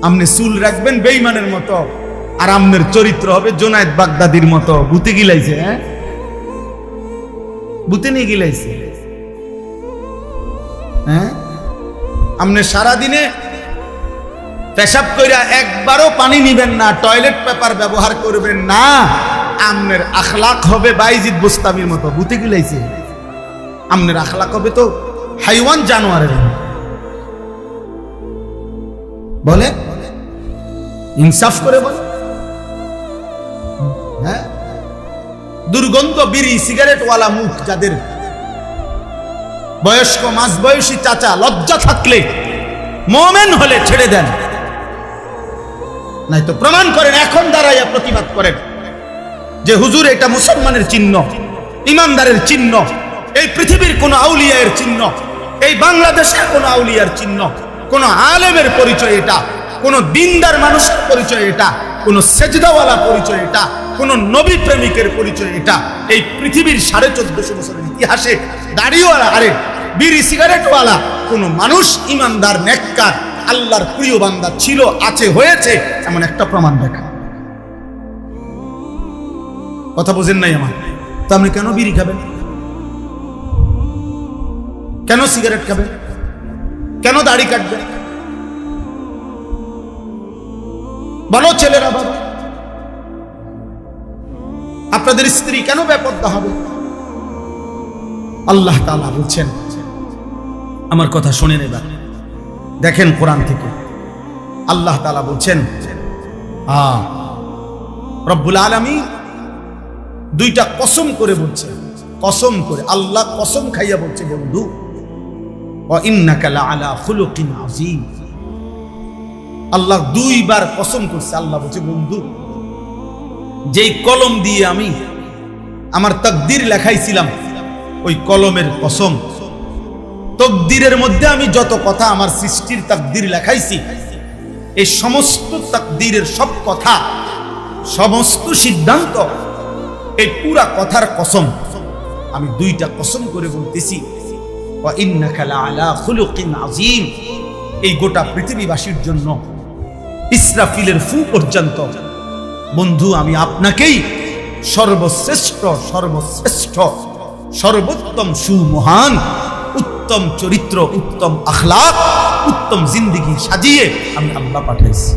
আপনি চুল রাখবেন বেঈমানের মতো, আর আপনার চরিত্র হবে জোনায়েদ বাগদাদির মতো। ভূতে গিলাইছে, হ্যাঁ, ভূতে নিয়ে গিলাইছে। হ্যাঁ, আপনি সারাদিনে পেশাব কইরা একবারও পানি নিবেন না, টয়লেট পেপার ব্যবহার করবেন না, আপনার আখলাক হবে বাইজিদ বুস্তামির মতো। ভূতে গিলাইছে, আপনার আখলাক হবে তো হাইওয়ান, জানোয়ারের। বলে ইনসাফ করে বলে। হ্যাঁ, দুর্গন্ধ বিড়ি সিগারেটওয়ালা মুখ যাদের, বয়স্ক মাঝবয়সী চাচা, লজ্জা থাকলে মোমেন হলে ছেড়ে দেন, নাই তো প্রমাণ করেন, এখন দাঁড়াইয়া প্রতিবাদ করেন যে হুজুর এটা মুসলমানের চিহ্ন, ইমানদারের চিহ্ন, এই পৃথিবীর কোন আউলিয়ার চিহ্ন, এই বাংলাদেশের কোন আউলিয়ার চিহ্ন, কোন আলেমের পরিচয় এটা, কোন দিনদার মানুষের পরিচয় এটা, কোন সেজদাওয়ালা পরিচয় এটা, কোন নবী প্রেমিকের পরিচয় এটা। এই পৃথিবীর 1450 বছরের ইতিহাসে দাড়িওয়ালা, আরে বিড়ি সিগারেটওয়ালা কোন মানুষ, ইমানদার, নেককার, আল্লাহর প্রিয় বান্দা ছিল, আছে, হয়েছে, এমন একটা প্রমাণ দেখা। কথা বুঝেন নাই আমার? তো আপনি কেন বিড়ি খাবেন? কেন সিগারেট খাবেন? কেন দাড়ি কাটবেন? বলো ছেলেরা, বাবা, আপনাদের স্ত্রী কেন বেপরদা হবে? আল্লাহ তাআলা বলছেন, আমার কথা শুনে নেবেন, দেখেন কোরআন থেকে আল্লাহ তাআলা বলছেন, রব্বুল আলামিন দুইটা কসম করে বলছে, কসম করে, আল্লাহ কসম খাইয়া বলছে, বন্ধু, ওয়া ইন্নাকা লাআলা খুলুকিন আযীম। আল্লাহ দুইবার কসম করছে। আল্লাহ বলছে, বন্ধু, যেই কলম দিয়ে আমি আমার তাকদীর লেখাইছিলাম, ওই কলমের কসম, তাকদীরের মধ্যে আমি যত কথা আমার সৃষ্টির তাকদীর লেখাইছি, এই সমস্ত তাকদীরের সব কথা, সমস্ত সিদ্ধান্ত, এই পুরা কথার কসম আমি দুইটা কসম করে বলতেছি, ওয়া ইন্নাকা লাআলা খুলুকিন আযীম। এই গোটা পৃথিবীবাসীর জন্য ইসরাফিলের ফু পর্যন্ত, বন্ধু, আমি আপনাকেই সর্বশ্রেষ্ঠ, সর্বশ্রেষ্ঠ, সর্বোত্তম, সুমহান, উত্তম চরিত্র, উত্তম আখলাক, উত্তম জিন্দেগি সাজিয়ে আমি আল্লাহ পাঠাইছি।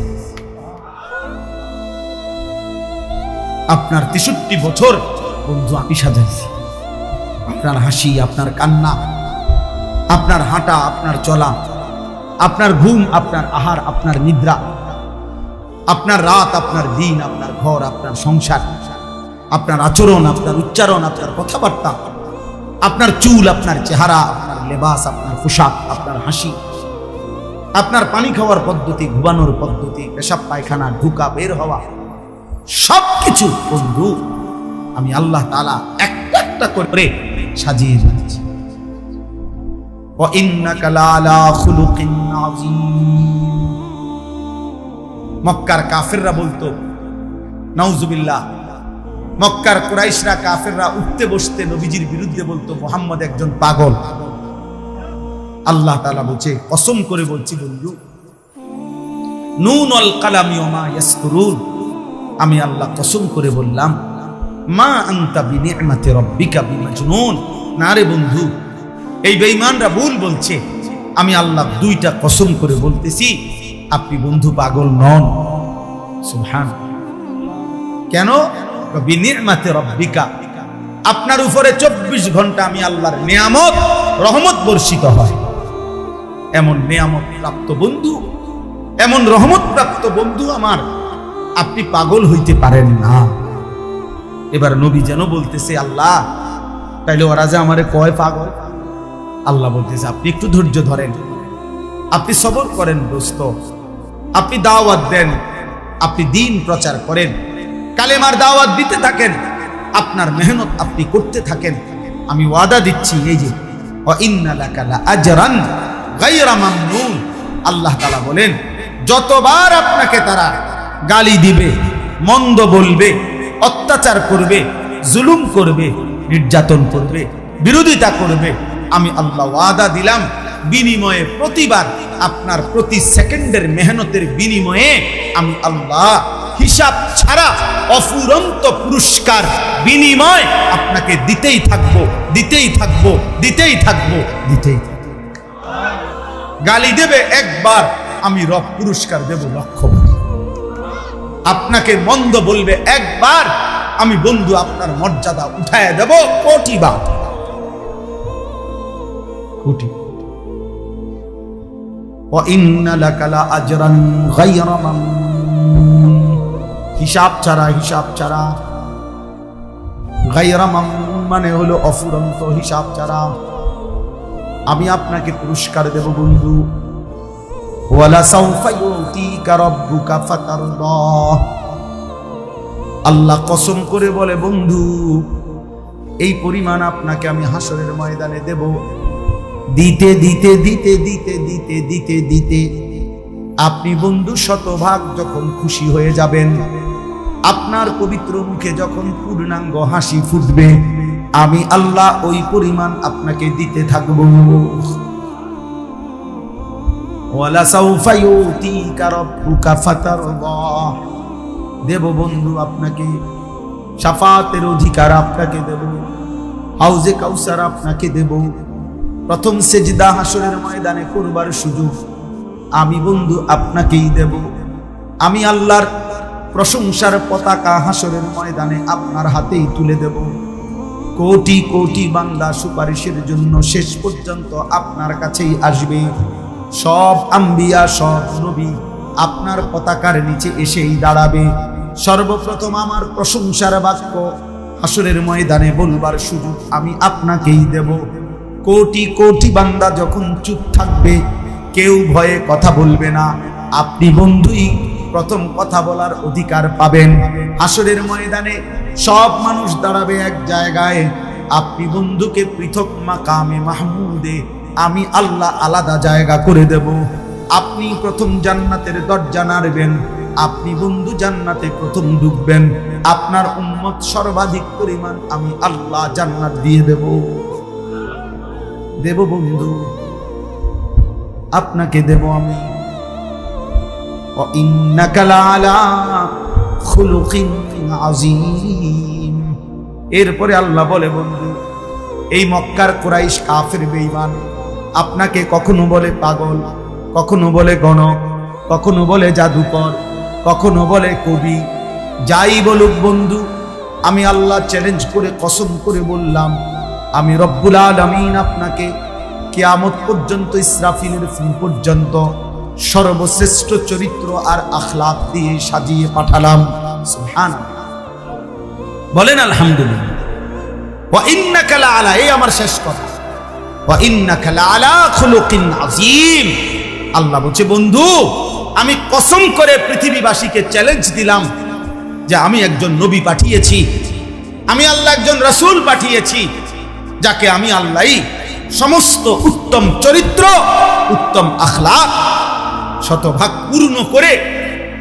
আপনার 63 বছর বন্ধু আমি সাজাইছি। আপনার হাসি, আপনার কান্না, আপনার হাঁটা, আপনার চলা, আপনার ঘুম, আপনার আহার, আপনার নিদ্রা, আপনার রাত, আপনার দিন, আপনার ঘর, আপনার সংসার, আপনার আচরণ, আপনার উচ্চারণ, আপনার কথাবার্তা, আপনার চুল, আপনার চেহারা, আপনার লেবাস, আপনার পোশাক, আপনার হাসি, আপনার পানি খাওয়ার পদ্ধতি, ঘুমানোর পদ্ধতি, পেশাব পায়খানা, ঢুকা বের হওয়া, সবকিছু বন্ধু আমি আল্লাহ তাআলা একটা একটা করে সাজিয়ে রেখেছি। ওয়া ইন্নাকা লাআলা খুলুকিন আযীম। মক্কার কাফেররা বলতো, নাউজুবিল্লাহ, মক্কার কুরাইশরা, কাফেররা উঠতে বসতে নবীজির বিরুদ্ধে বলতো, মুহাম্মদ একজন পাগল। আল্লাহ তাআলা বলছে, কসম করে বলছি বন্ধু, নুন আল কালামি ওয়া মা ইয়াসকুরুন, আমি আল্লাহ কসম করে বললাম, মা আনতা বিনিআমাতি রাব্বিকা বিমাজনুন। না রে বন্ধু, এই বেঈমানরা ভুল বলছে, আমি আল্লাহ দুইটা কসম করে বলতেছি, আপনি বন্ধু পাগল নন। সুবহান। কেন? বিনিআমাতি রাব্বিকা, আপনার উপরে 24 ঘন্টা আমি আল্লাহর নিয়ামত রহমত বর্ষিত হয়। এমন নিয়ামত প্রাপ্ত বন্ধু, এমন রহমত প্রাপ্ত বন্ধু আমার, আপনি পাগল হইতে পারেন না। এবার নবী যেন বলতেছে, আল্লাহ তাইলে ওরা যে আমারে কয় পাগল। আল্লাহ বলতেছে, আপনি একটু ধৈর্য ধরেন, আপনি সবর করেন দোস্ত, আপনি দাওয়াত দেন, আপনি দ্বীন প্রচার করেন, কালেমার দাওয়াত দিতে থাকেন, আপনার মেহনত আপনি করতে থাকেন। আমি ওয়াদা দিচ্ছি, এই যে ওয়া ইন্না লাকা লাআজরান গায়রা মামনুন, আল্লাহ তাআলা বলেন, যতবার আপনাকে তারা গালি দিবে, মন্দ বলবে, অত্যাচার করবে, জুলুম করবে, নির্যাতন করবে, বিরোধিতা করবে, আমি আল্লাহ ওয়াদা দিলাম, বিনিময়ে প্রতিবার আপনার প্রতি সেকেন্ডের মেহনতের বিনিময়ে আমি আল্লাহ হিসাব ছাড়া অফুরন্ত পুরস্কার বিনিময় আপনাকে দিতেই থাকবো, দিতেই থাকবো, দিতেই থাকবো, দিতেই থাকবো। গালি দেবে একবার, আমি রব পুরস্কার দেব লক্ষবার। আপনাকে মন্দ বলবে একবার, আমি বন্ধু আপনার মর্যাদা উঠায় দেব কোটিবার, কোটি। ওয়া ইন্না লাকা লাআজরান গায়রা মামনুন, হিসাব ছাড়া, হিসাব ছাড়া। গায়রা মামনুন মানে হলো অফুরন্ত, হিসাব ছাড়া আমি আপনাকে পুরস্কার দেব বন্ধু। ওয়ালা সাউফা ইউতিকা রাব্বুকা ফাতারদা, আল্লাহ কসম করে বলে, বন্ধু এই পরিমাণ আপনাকে আমি হাসরের ময়দানে দেব। দিতে দিতে দিতে দিতে দিতে দিতে দিতে আপনি বন্ধু শতভাগ যখন খুশি হয়ে যাবেন, আপনার পবিত্র মুখে যখন পূর্ণাঙ্গ হাসি ফুটবে, আমি আল্লাহ ওই পরিমাণ আপনাকে দিতে থাকব। ওয়ালা সাউফা ইউতিকা রাব্বুকা ফাতারদা, দেব বন্ধু আপনাকে শাফাতের অধিকার, আপনাকে দেব হাউজে কাউসার, আপনাকে দেব প্রথম সেজদা হাসরের ময়দানে করবার সুযোগ আমি বন্ধু আপনাকেই দেব। আমি আল্লাহর প্রশংসার পতাকা হাসরের ময়দানে আপনার হাতেই তুলে দেব। কোটি কোটি বান্দা সুপারিশের জন্য শেষ পর্যন্ত আপনার কাছেই আসবে। সব আম্বিয়া, সব নবী আপনার পতাকার নিচে এসেই দাঁড়াবে। সর্বপ্রথম আমার প্রশংসার বাক্য হাসরের ময়দানে বলবার সুযোগ আমি আপনাকেই দেব। কোটি কোটি বান্দা যখন চুপ থাকবে, কেউ ভয়ে কথা বলবে না, আপনি বন্ধুই প্রথম কথা বলার অধিকার পাবেন। হাসরের ময়দানে সব মানুষ দাঁড়াবে এক জায়গায়, আপনি বন্ধুকে পৃথক মাকামে মাহমুদে আমি আল্লাহ আলাদা জায়গা করে দেব। আপনি প্রথম জান্নাতের দরজা নাড়বেন, আপনি বন্ধু জান্নাতে প্রথম ঢুকবেন। আপনার উম্মত সর্বাধিক পরিমাণ আমি আল্লাহ জান্নাত দিয়ে দেব, দেব বন্ধু, আপনাকে দেব আমি। ওয়া ইন্নাকা লাআলা খুলুকিন আযীম। এরপরে আল্লাহ বলে, বন্ধু এই মক্কার কুরাইশ কাফের বেঈমান আপনাকে কখনো বলে পাগল, কখনো বলে গণক, কখনো বলে জাদুকর, কখনো বলে কবি, যাই বলুক বন্ধু, আমি আল্লাহ চ্যালেঞ্জ করে কসম করে বললাম, আমি রব্বুল আলামিন আপনাকে কিয়ামত পর্যন্ত, ইসরাফিলের ফুল পর্যন্ত সর্বশ্রেষ্ঠ চরিত্র আর আখলাক দিয়ে সাজিয়ে পাঠালাম। সুবহানাল্লাহ, বলেন আলহামদুলিল্লাহ। ওয়া ইন্নাকা লাআলা, এই আমার শেষ কথা, ওয়া ইন্নাকা লাআলা খুলুকিন আযীম। আল্লাহ বলছে, বন্ধু আমি কসম করে পৃথিবীবাসীকে চ্যালেঞ্জ দিলাম যে আমি একজন নবী পাঠিয়েছি, আমি আল্লাহ একজন রাসূল পাঠিয়েছি, যাকে আমি আল্লাহই সমস্ত উত্তম চরিত্র, উত্তম আখলাক শতভাগ পূর্ণ করে,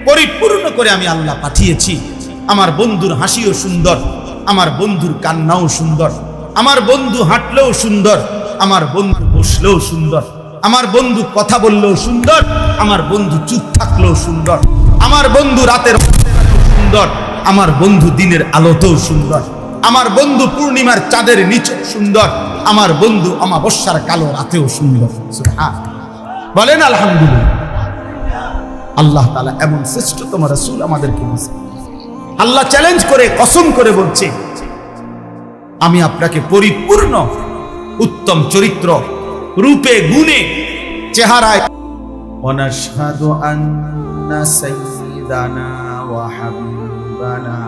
পরিপূর্ণ করে আমি আল্লাহ পাঠিয়েছি। আমার বন্ধুর হাসিও সুন্দর, আমার বন্ধুর কান্নাও সুন্দর, আমার বন্ধু হাঁটলেও সুন্দর, আমার বন্ধু বসলেও সুন্দর, আমার বন্ধু কথা বললেও সুন্দর, আমার বন্ধু চুপ থাকলেও সুন্দর, আমার বন্ধু রাতের সুন্দর, আমার বন্ধু দিনের আলোতেও সুন্দর, আমার বন্ধু পূর্ণিমার চাঁদের নিচেও সুন্দর, আমার বন্ধু অমাবস্যার কালো রাতেও সুন্দর। সুবহানাল্লাহ। বলেন আলহামদুলিল্লাহ। আল্লাহ তাআলা এমন শ্রেষ্ঠতম রাসূল আমাদেরকে দিয়েছেন। আল্লাহ চ্যালেঞ্জ করে কসম করে বলছে, আমি আপনাকে পরিপূর্ণ উত্তম চরিত্র রূপে গুণে চেহারায়। ওয়ানাশহাদু আন্না সাইয়্যিদানা ওয়া হাবিবানা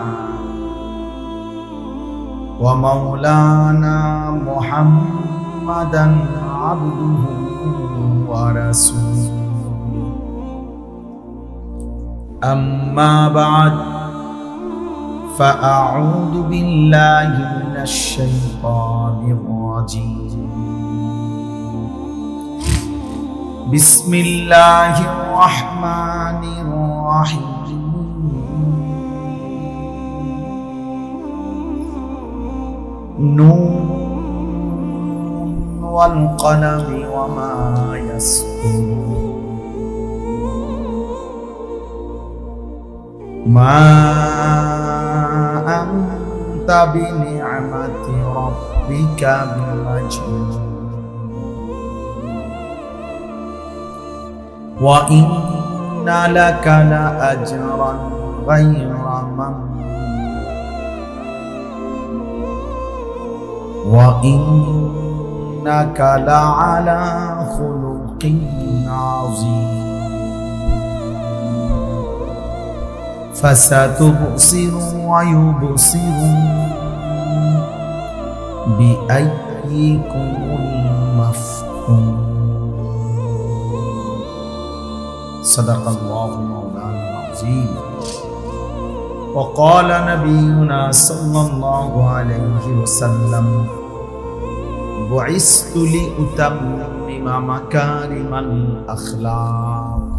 ওয়া মাওলানা মুহাম্মাদান আবদুহু ওয়া রাসূলুহু। আম্মা বা'দ فأعوذ بالله من الشيطان الرجيم. بسم الله الرحمن الرحيم. نون والقلم وما يسطرون. ما أنت بنعمة ربك بمجنون وإن لك لأجرا غير ممنون وإنك لعلى خلق عظيم. فستبصر ويبصرون بأيكم المفتون. صدق الله مولانا العظيم. وقال نبينا صلى الله عليه وسلم بعثت لأتمم مكارم الأخلاق.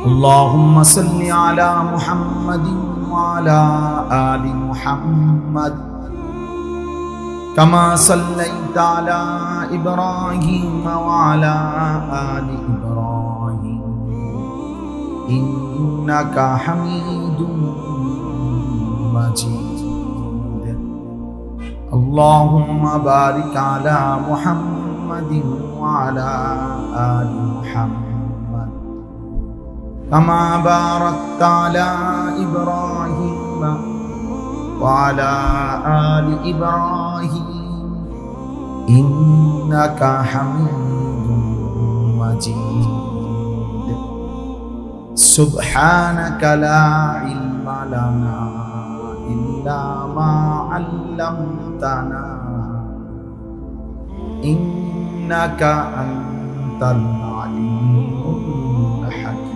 اللهم صل على محمد وعلى آل محمد كما صليت على إبراهيم وعلى آل إبراهيم إنك حميد مجيد. اللهم بارك على محمد وعلى آل محمد كما باركت على إبراهيم وعلى آل إبراهيم إنك حميد مجيد. سبحانك لا علم لنا إلا ما علمتنا إنك أنت العليم الحكيم.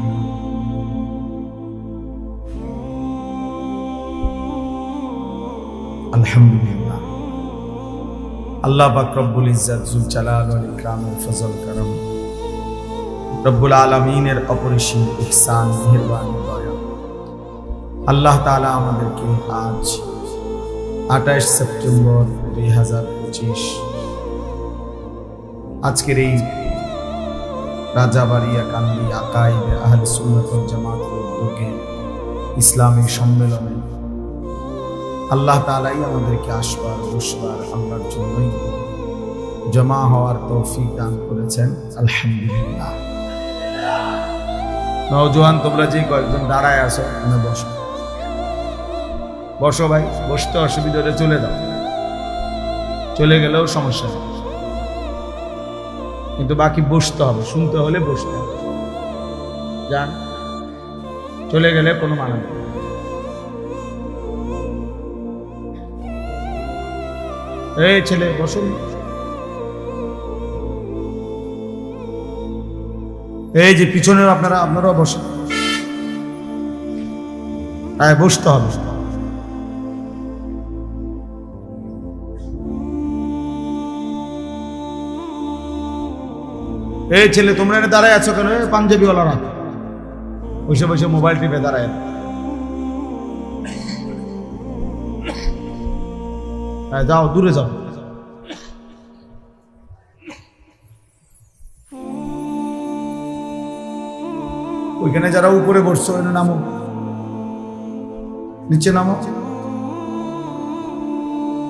আলহামদুলিল্লাহ। আল্লাহ পাক রব্বুল ইজ্জত জুল জালাল ওয়াল ইকরাম ওয়াল ফজল করম রব্বুল আলামিনের অপরিসীম ইহসান মেহেরবানি দয়া। আল্লাহ তাআলা আমাদেরকে আজ 28 সেপ্টেম্বর 2025 আজকের এই রাজাবাড়িয়া কান্দি আকাইদে আহলে সুন্নাত ওয়াল জামাতের উদ্যোগে ইসলামী সম্মেলনে আল্লাহ তাআলাই আমাদেরকে আসবার বসবার আল্লাহর জন্যই জমা হওয়ার তৌফিক দান করেছেন। আলহামদুলিল্লাহ। নওজোয়ান তোমরা যে কয়েকজন দাঁড়ায় আছো না বসো, বসো ভাই, বসতে অসুবিধা হলে চলে যাও, চলে গেলেও সমস্যা নেই, কিন্তু বাকি বসতে হবে, শুনতে হলে বসতে হবে। যান, চলে গেলে কোনো মানে নেই। এই ছেলে বসুন, এই যে পিছনে আপনারাও বসুন, বসতে হবে। এই ছেলে তোমরা এনে দাঁড়ায় আছো কেন? পাঞ্জাবিওয়ালারা বসে বসে মোবাইল টিপে দাঁড়ায়। যাও, দূরে যাও। ওইখানে যারা উপরে বসছো নামো, নিচে নামো,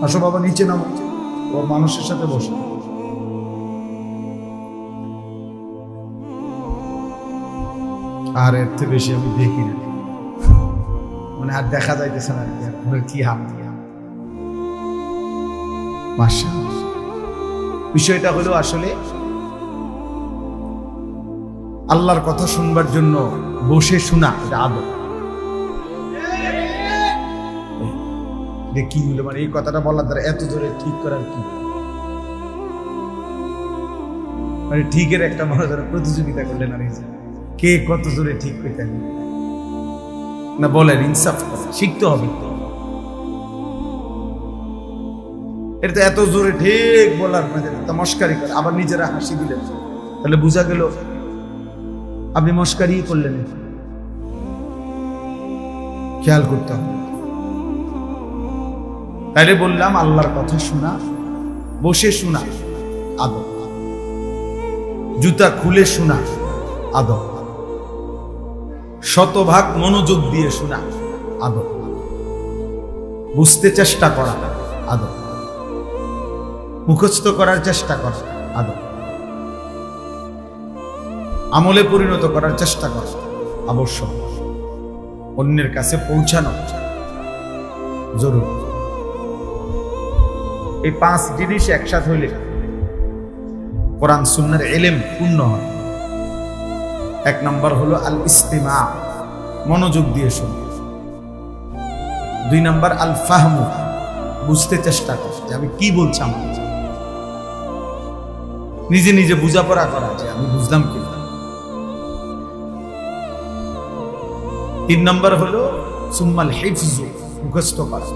আসো বাবা নিচে নামো, ও মানুষের সাথে বসো। আর এর থেকে বেশি আমি দেখি না, মানে আর দেখা যাইতেছে না কি হাত। মাশাআল্লাহ। বিষয়টা হলো আসলে আল্লাহর কথা শুনবার জন্য বসে শোনা, এটা আদব। কি হলো, মানে এই কথাটা বলার দ্বারা এত জোরে ঠিক করার কি, মানে ঠিকের একটা মনে ধরে প্রতিযোগিতা করলেন আর কে কত জোরে ঠিক পেতেন না। বলেন, ইনসাফ শিখতে হবে। এটা তো এত জোরে ঠিক বলার মস্কারি করে আবার নিজেরা হাসি দিলেন, তাহলে বোঝা গেল আপনি মস্কারি করলেন। খেয়াল করতে হবে। তাইলে বললাম আল্লাহর কথা শোনা, বসে শোনা আদব, জুতা খুলে শোনা আদব, শতভাগ মনোযোগ দিয়ে শোনা আদব, বুঝতে চেষ্টা করা আদব, মুখস্থ করার চেষ্টা করা আদব, আমলে পরিণত করার চেষ্টা করা আবশ্যক, অন্যের কাছে পৌঁছানো জরুরি। এই 5 জিনিস একসাথে হইলে কোরআন সুন্নাহর ইলম পূর্ণ হয়। 1 নম্বর হলো আল ইস্তিমা, মনোযোগ দিয়ে শোনা। 2 নম্বর আল ফাহমু, বুঝতে চেষ্টা করা যে আমি কি বলছি, নিজে নিজে বোঝাপড়া করা যে আমি বুঝলাম কি। 3 নম্বর হলো সুম্মাল হিফজু, মুখস্থ করা।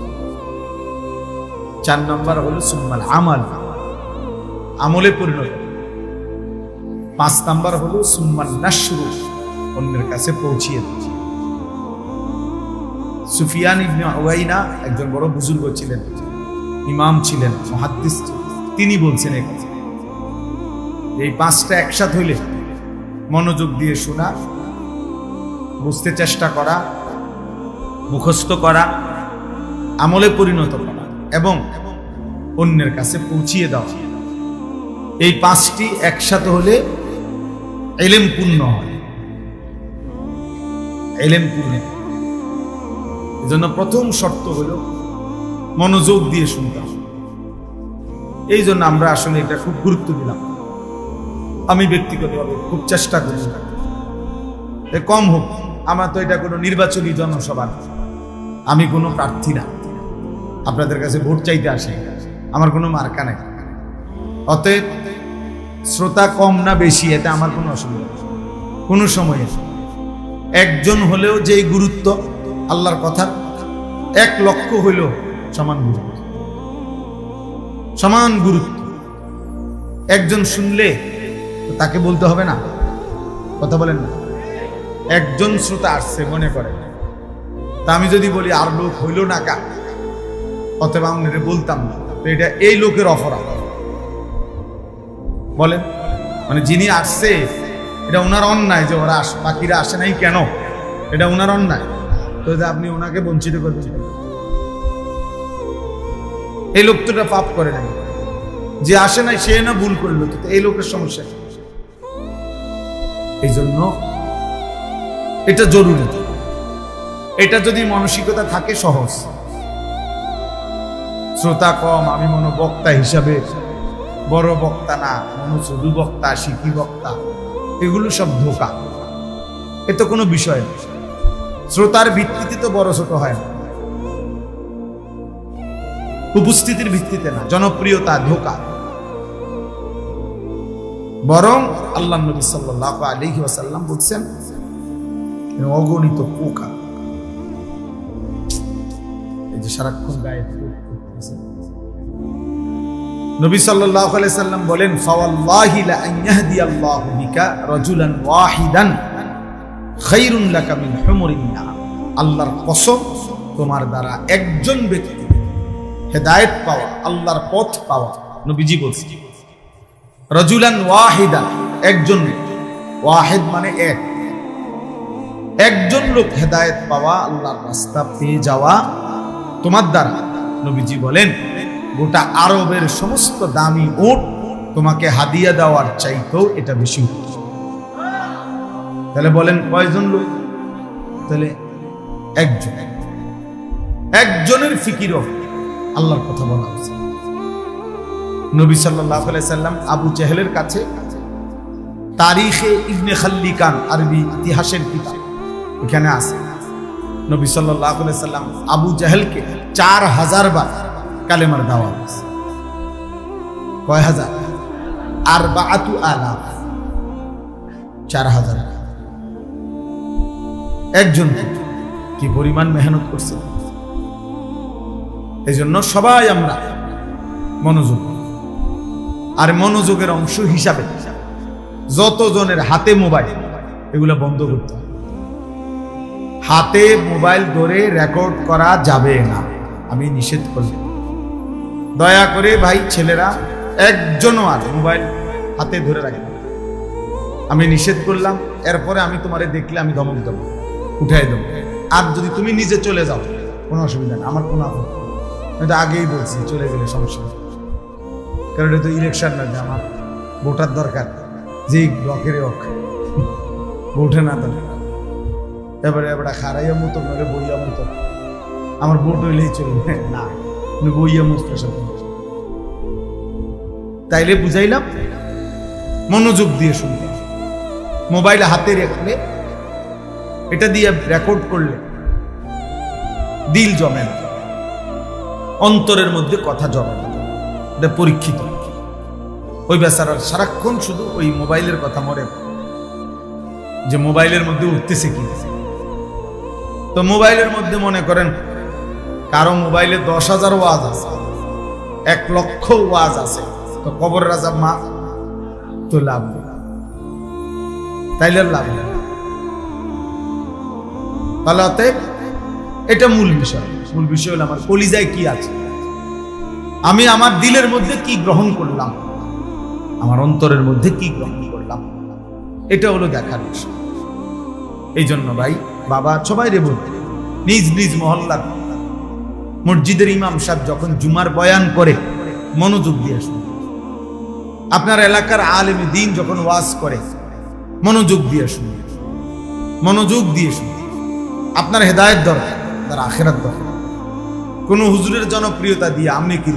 4 নম্বর হলো সুম্মাল আমাল, আমলে পরিণত। 5 নম্বর হলো সুম্মাল নাশরু, অন্যের কাছে পৌঁছিয়ে দেওয়া। সুফিয়ান ইবনে উয়াইনা একজন বড় বুজুর্গ ছিলেন, ইমাম ছিলেন, মুহাদ্দিস ছিলেন। তিনি বলছেন এই কথা, এই 5টা একসাথে হইলে মনোযোগ দিয়ে শোনা, বুঝতে চেষ্টা করা, মুখস্থ করা, আমলে পরিণত করা এবং অন্যের কাছে পৌঁছিয়ে দেওয়া, এই 5টি একসাথে হলে ইলম পূর্ণ হয়। ইলম পূর্ণ, এজন্য প্রথম শর্ত হলো মনোযোগ দিয়ে শুনতে হবে। এই জন্য আমরা আসলে এটা খুব গুরুত্ব দিলাম। আমি ব্যক্তিগতভাবে খুব চেষ্টা করি, কম হোক, আমার তো এটা কোনো নির্বাচনী জনসভা, আমি কোনো প্রার্থী না, আপনাদের কাছে ভোট চাইতে আসি, আমার কোনো মার্কা নাই। অতএব শ্রোতা কম না বেশি এটা আমার কোনো অসুবিধা নেই, কোনো সময়ে। একজন হলেও যেই গুরুত্ব আল্লাহর কথার, 1 লক্ষ হইলেও সমান গুরুত্ব, সমান গুরুত্ব। একজন শুনলে তাকে বলতে হবে না, কথা বলেন না। একজন শ্রোতা আসছে মনে করে, তা আমি যদি বলি আর লোক হইল না কা, অতএব আমি বলতাম না, তো এটা এই লোকের অপরাধ। বলেন, মানে যিনি আসছে এটা ওনার অন্যায় যে ওরা বাকিরা আসে নাই কেন, এটা ওনার অন্যায়। তো আপনি ওনাকে বঞ্চিত করবেন, এই লোক তো এটা পাপ করে নাই, যে আসে নাই সে না ভুল করলো, তো এই লোকের সমস্যা। এই জন্য এটা জরুরি। এটা যদি মানসিকতা থাকে সহজ। শ্রোতা কম, আমি বক্তা হিসাবে বড় বক্তা না, শুধু বক্তা, শিখি বক্তা, এগুলো সব ধোঁকা। এ তো কোনো বিষয় না। শ্রোতার ভিত্তিতে তো বড় ছোট হয় না, উপস্থিতির ভিত্তিতে না, জনপ্রিয়তা ধোঁকা। বরং আল্লাহ নবী সাল্লাল্লাহু আলাইহি ওয়াসাল্লাম বলছেন অগণিত পোকা, এই যে সারাক্ষণ গায়ে নবী সাল্লাল্লাহু আলাইহি সাল্লাম বলেন, ফাওয়াল্লাহি লা আন ইয়াহদিয়াল্লাহু বিকা রাজুলান ওয়াহিদান খায়রুন লাকা মিন হুমুরিন নাম। আল্লাহর কসম, তোমার দ্বারা একজন ব্যক্তি হেদায়েত পাওয়া, আল্লাহর পথ পাওয়া, নবীজি বলছেন রাজুলান ওয়াহিদান, একজন, ওয়াহিদ মানে এক, একজন লোক হেদায়েত পাওয়া, আল্লাহর রাস্তা পেয়ে যাওয়া তোমার দ্বারা, নবীজি বলেন গোটা আরবের সমস্ত দামি উট তোমাকে হাদিয়া দেওয়ার চাইতেও এটা বেশি উত্তম। তাহলে বলেন কয়জন লোক? তাহলে একজনের ফিকিরও আল্লাহর কথা বলা হয়েছে। নবী সাল্লাল্লাহু আলাইহি সাল্লাম আবু জাহেলের কাছে তারিখে ইবনে খাল্লিকান, আরবি ইতিহাসের কিতাব, এখানে আছে নবী সাল্লাল্লাহু আলাইহি সাল্লাম আবু জাহেলকে 4000 বার কালেমার দাওয়াত দিয়েছে। কয় হাজার? 4000, 4000। একজন কি পরিমাণ মেহনত করছে। এই জন্য সবাই আমরা মনোযোগ, আর মনোযোগের অংশ হিসাবে যতজনের হাতে মোবাইল, এগুলো বন্ধ করতে হবে। হাতে মোবাইল ধরে রেকর্ড করা যাবে না, আমি নিষেধ করলাম। দয়া করে ভাই ছেলেরা একজনও আর মোবাইল হাতে ধরে রাখবে, আমি নিষেধ করলাম। এরপরে আমি তোমারে দেখলে আমি ধমক দেবো, উঠাই দেবো। আর যদি তুমি নিজে চলে যাও কোনো অসুবিধা নেই, আমার কোনো আপত্তি নেই। আমি তো আগেই বলছি চলে গেলে সমস্যা নেই, কারণ এটা তো ইলেকশন না যে আমার ভোটার দরকার, যে ব্লকের ভোটে না দরকার। এবারে খারাইয়া মতো নলে বইয়া মতো আমার ভোট হইলেই চলবে না, বইয়া মতো সব। তাইলে বুঝাইলাম মনোযোগ দিয়ে শুনতে। মোবাইল হাতে রাখলে, এটা দিয়ে রেকর্ড করলে দিল জমে না, অন্তরের মধ্যে কথা জমে না, এটা পরীক্ষিত। ওই বেচারার সারাক্ষণ শুধু ওই মোবাইলের কথা মনে, যে মোবাইলের মধ্যে উঠতেছে কি। তো মোবাইলের মধ্যে মনে করেন কারো মোবাইলে 10,000 ওয়াজ আছে, 1 লক্ষ ওয়াজ আছে, তো কবর রাজা মা তো লাভ নেই, তাইলে লাভ নেই। তাহলে এটা মূল বিষয়। মূল বিষয় হলো আমার কলিজায় কি আছে, আমি আমার দিলের মধ্যে কি গ্রহণ করলাম, আমার অন্তরের মধ্যে কি গ্রহণ করলাম, এটা হলো দেখার বিষয়। এই জন্য ভাই বাবা সবাই রে বলতে, নিজ নিজ মহল্লার মসজিদের ইমাম সাহেব যখন জুমার বয়ান করে মনোযোগ দিয়ে শুনুন। আপনার এলাকার আলেমে দ্বীন যখন ওয়াজ করে মনোযোগ দিয়ে শুনুন, মনোযোগ দিয়ে শুনুন। আপনার হেদায়েত দরকার, তার আখিরাত দরকার। কোন হুজুরের জনপ্রিয়তা দিয়ে আপনি কি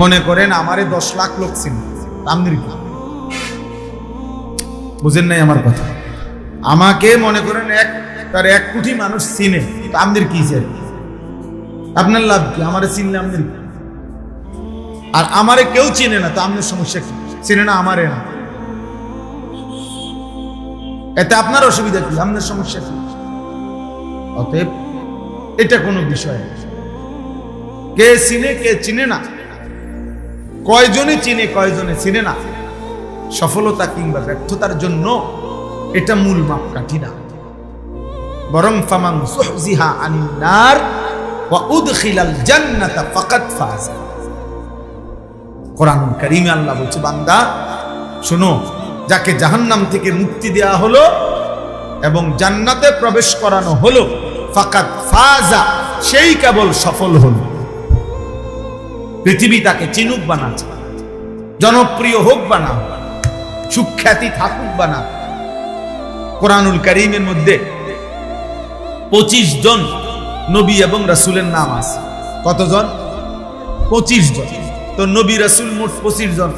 মনে করেন আমারে 10 লাখ লোক চিনে, আপনি কি বুঝেন নাই আমার কথা? আমাকে মনে করেন 1 কোটি মানুষ চিনে, আপনাদের কি চাই? আপনার লাভ কি? আমারে চিনলে আপনার কি? আর আমারে কেউ চিনে না, তো আপনার সমস্যা কি? চিনে না আমারে না, এতে আপনার অসুবিধা কি? আপনার সমস্যা কি? অতএব এটা কোনো বিষয় না। কে চিনে কে চিনে না, কয়জনে চিনে কয়জনে চিনে না, সফলতা কিংবা ব্যর্থতার জন্য এটা মূল মাপকাঠি না। বরং ফামান সুহজিহা আনিন নার ওয়া উদখিলাল জান্নাতা ফাকাদ ফাজ। কোরআনুল কারীমে আল্লাহ বলছে, বান্দা শোনো, যাকে জাহান্নাম থেকে মুক্তি দেয়া হলো এবং জান্নাতে প্রবেশ করানো হলো, ফাকাদ ফাজা, সেই কেবল সফল হলো। পৃথিবী তাকে চিনুক বানা, জনপ্রিয় হোক বানা, সুখ্যাতি থাকুক বানা। কোরআনুল কারীমের মধ্যে 25 জন নবী এবং রাসূলের নাম আছে। কতজন? 25 জন। তো নবী রাসূল মোট 25 জন,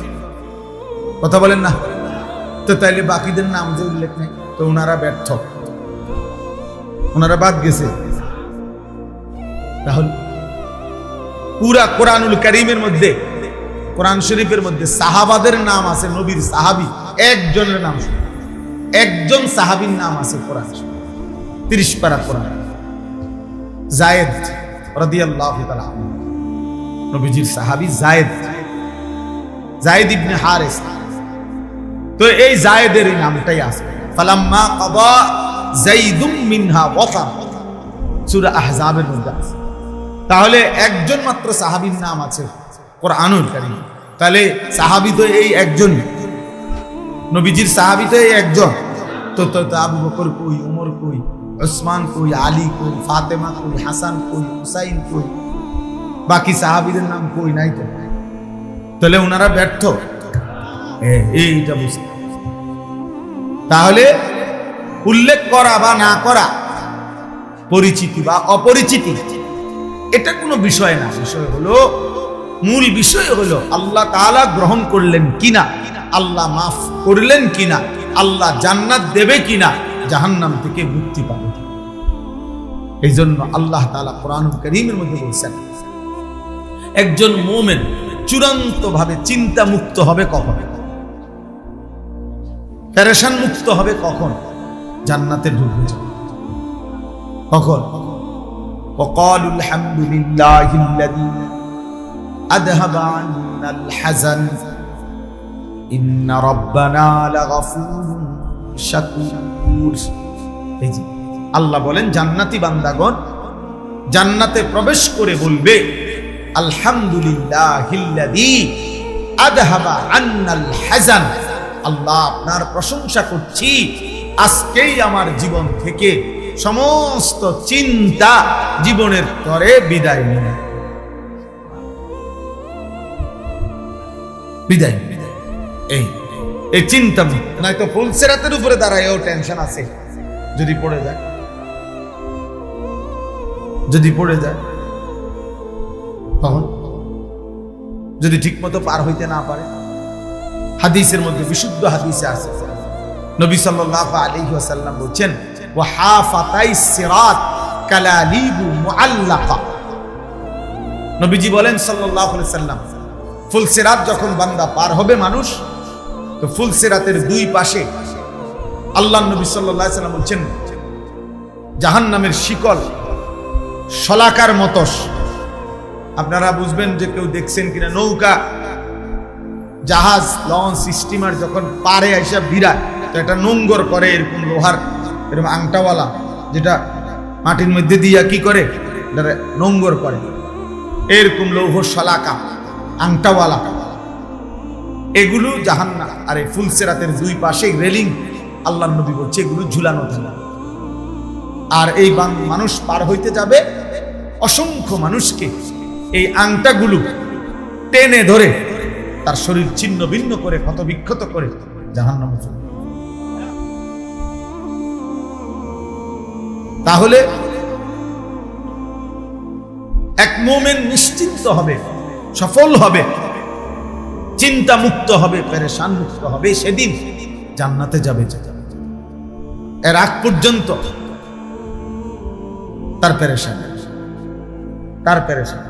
কথা বলেন না? তো তাইলে বাকিদের নাম যে উল্লেখ নেই, তো ওনারা ব্যর্থ, ওনারা বাদ গেছে। তাহলে পুরা কোরআনুল কারীমের মধ্যে, কোরআন শরীফের মধ্যে সাহাবাদের নাম আছে, নবীর সাহাবী একজনের নাম, একজন সাহাবীর নাম আছে কোরআন 30 পারা কোরআন। যায়েদ রাদিয়াল্লাহু তাআলা আনহু, নবীজির সাহাবী যায়েদ ইবনে হারিস। তো এই যায়েদের এই নামটাই আছে। ফালাম্মা কাদা যাইদুম মিনহা ওয়াতার, সূরা আহজাবের মধ্যে আছে। তাহলে একজন মাত্র সাহাবীর নাম আছে কোরআনুল কারীম। তাহলে সাহাবী তো এই একজন, নবীজির সাহাবী তো এই একজন। তো আবু বকর কই, ওমর কই, উসমান কই, আলী কই, ফাতেমা কই, হাসান কই, হুসাইন কই, বাকি সাহাবীদের নাম কই? নাই তো। তাহলে ওনারা ব্যর্থ, এইটা বুঝতে। তাহলে উল্লেখ করা বা না করা, পরিচিতি বা অপরিচিতি, এটা কোনো বিষয় না। বিষয় হলো, মূল বিষয় হলো আল্লাহ তাআলা গ্রহণ করলেন কিনা, আল্লাহ মাফ করলেন কিনা, আল্লাহ জান্নাত দেবে কিনা, জাহান্নাম থেকে মুক্তি পাবে। এই জন্য আল্লাহ তাআলা কোরআনুল কারীমের মধ্যে বলছেন, একজন মুমিন চূড়ান্ত ভাবে চিন্তা মুক্ত হবে কখন, পেরেশান মুক্ত হবে কখন? জান্নাতে ঢুকবে কখন? وقالوا الحمد لله الذي أذهب عنا الحزن إن ربنا لغفور شكور। এই যে আল্লাহ বলেন, জান্নাতি বান্দাগণ জান্নাতে প্রবেশ করে বলবে, আলহামদুলিল্লাহিল্লাযী আযহাবা আন্নাল হাযান, আল্লাহ আপনার প্রশংসা করছি, আজকেই আমার জীবন থেকে সমস্ত চিন্তা জীবনের তরে বিদায় নিয়ে বিদায়। এই চিন্তা নাই তো ফুলসিরাতের উপরে দাঁড়ায়ও টেনশন আছে, যদি পড়ে যায়, যদি পড়ে যায় তখন, যদি ঠিক মতো পার হইতে না পারে। হাদিসের মধ্যে, বিশুদ্ধ হাদিসে আছে, নবী সাল্লাল্লাহু আলাইহি ওয়াসাল্লাম বলেন, ওয়া হাফাতাইস সিরাত কালালিবু মুআল্লাকা। নবীজি বলেন সাল্লাল্লাহু আলাইহি ওয়াসাল্লাম, ফুলসিরাত যখন বান্দা পার হবে মানুষ, তো ফুলসিরাতের দুই পাশে আল্লাহর নবী সাল্লাল্লাহু আলাইহি ওয়াসাল্লাম বলেন, জাহান্নামের শিকল শলাকার মতো। আপনারা বুঝবেন যে কেউ দেখছেন কিনা, নৌকা, জাহাজ, লঞ্চ, স্টিমার যখন পারে আইসা ভিড়ায়, তো একটা নোঙ্গর করে এরকম লোহার, এরকম আংটাওয়ালা, যেটা মাটির মধ্যে দিয়া কি করে, নোঙ্গর করে, এরকম লৌহ শলাকা আংটাওয়ালা, এগুলো জাহান্নাম। আর এই ফুলসিরাতের দুই পাশে রেলিং, আল্লাহর নবী বলছে এগুলো ঝুলানো থাকে। আর এই মানুষ পার হইতে যাবে, অসংখ্য মানুষকে এই আংটাগুলো টেনে ধরে তার শরীর ছিন্ন ভিন্ন করে, ক্ষত বিক্ষত করে জাহান্নামে ফেলে। তাহলে এক মুমিন নিশ্চিন্ত হবে, সফল হবে, চিন্তা মুক্ত হবে, পেরেশান মুক্ত হবে, সেদিন জান্নাতে যাবে। এর আগ পর্যন্ত তার পেরেশান, তার পেরেশান।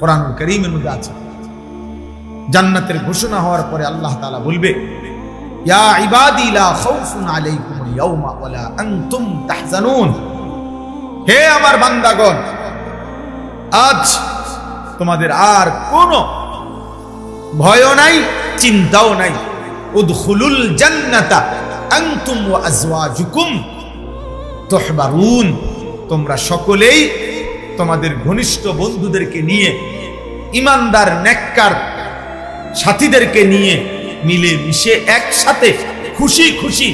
কোরআনুল কারীমের মধ্যে আছে, জান্নাতের ঘোষণা হওয়ার পরে আল্লাহ তাআলা বলবে, ইয়া ইবাদি লা খাউফুন আলাইকুমুল ইয়াওমা ওয়ালা আনতুম তাহজানুন। হে আমার বান্দাগণ, আজ তোমাদের আর কোনো ভয়ও নাই, চিন্তাও নাই। উদখুলুল জান্নাতা আনতুম ওয়া আজওয়াজুকুম তুহবারুন। তোমরা সকলেই তোমাদের ঘনিষ্ঠ বন্ধুদেরকে নিয়ে, ইমানদার নেককার সাথীদেরকে নিয়ে মিলে মিশে একসাথে খুশি খুশি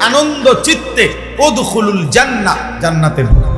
আনন্দ চিত্তে উদখুলুল জান্নাহ, জান্নাতে ঢুকো।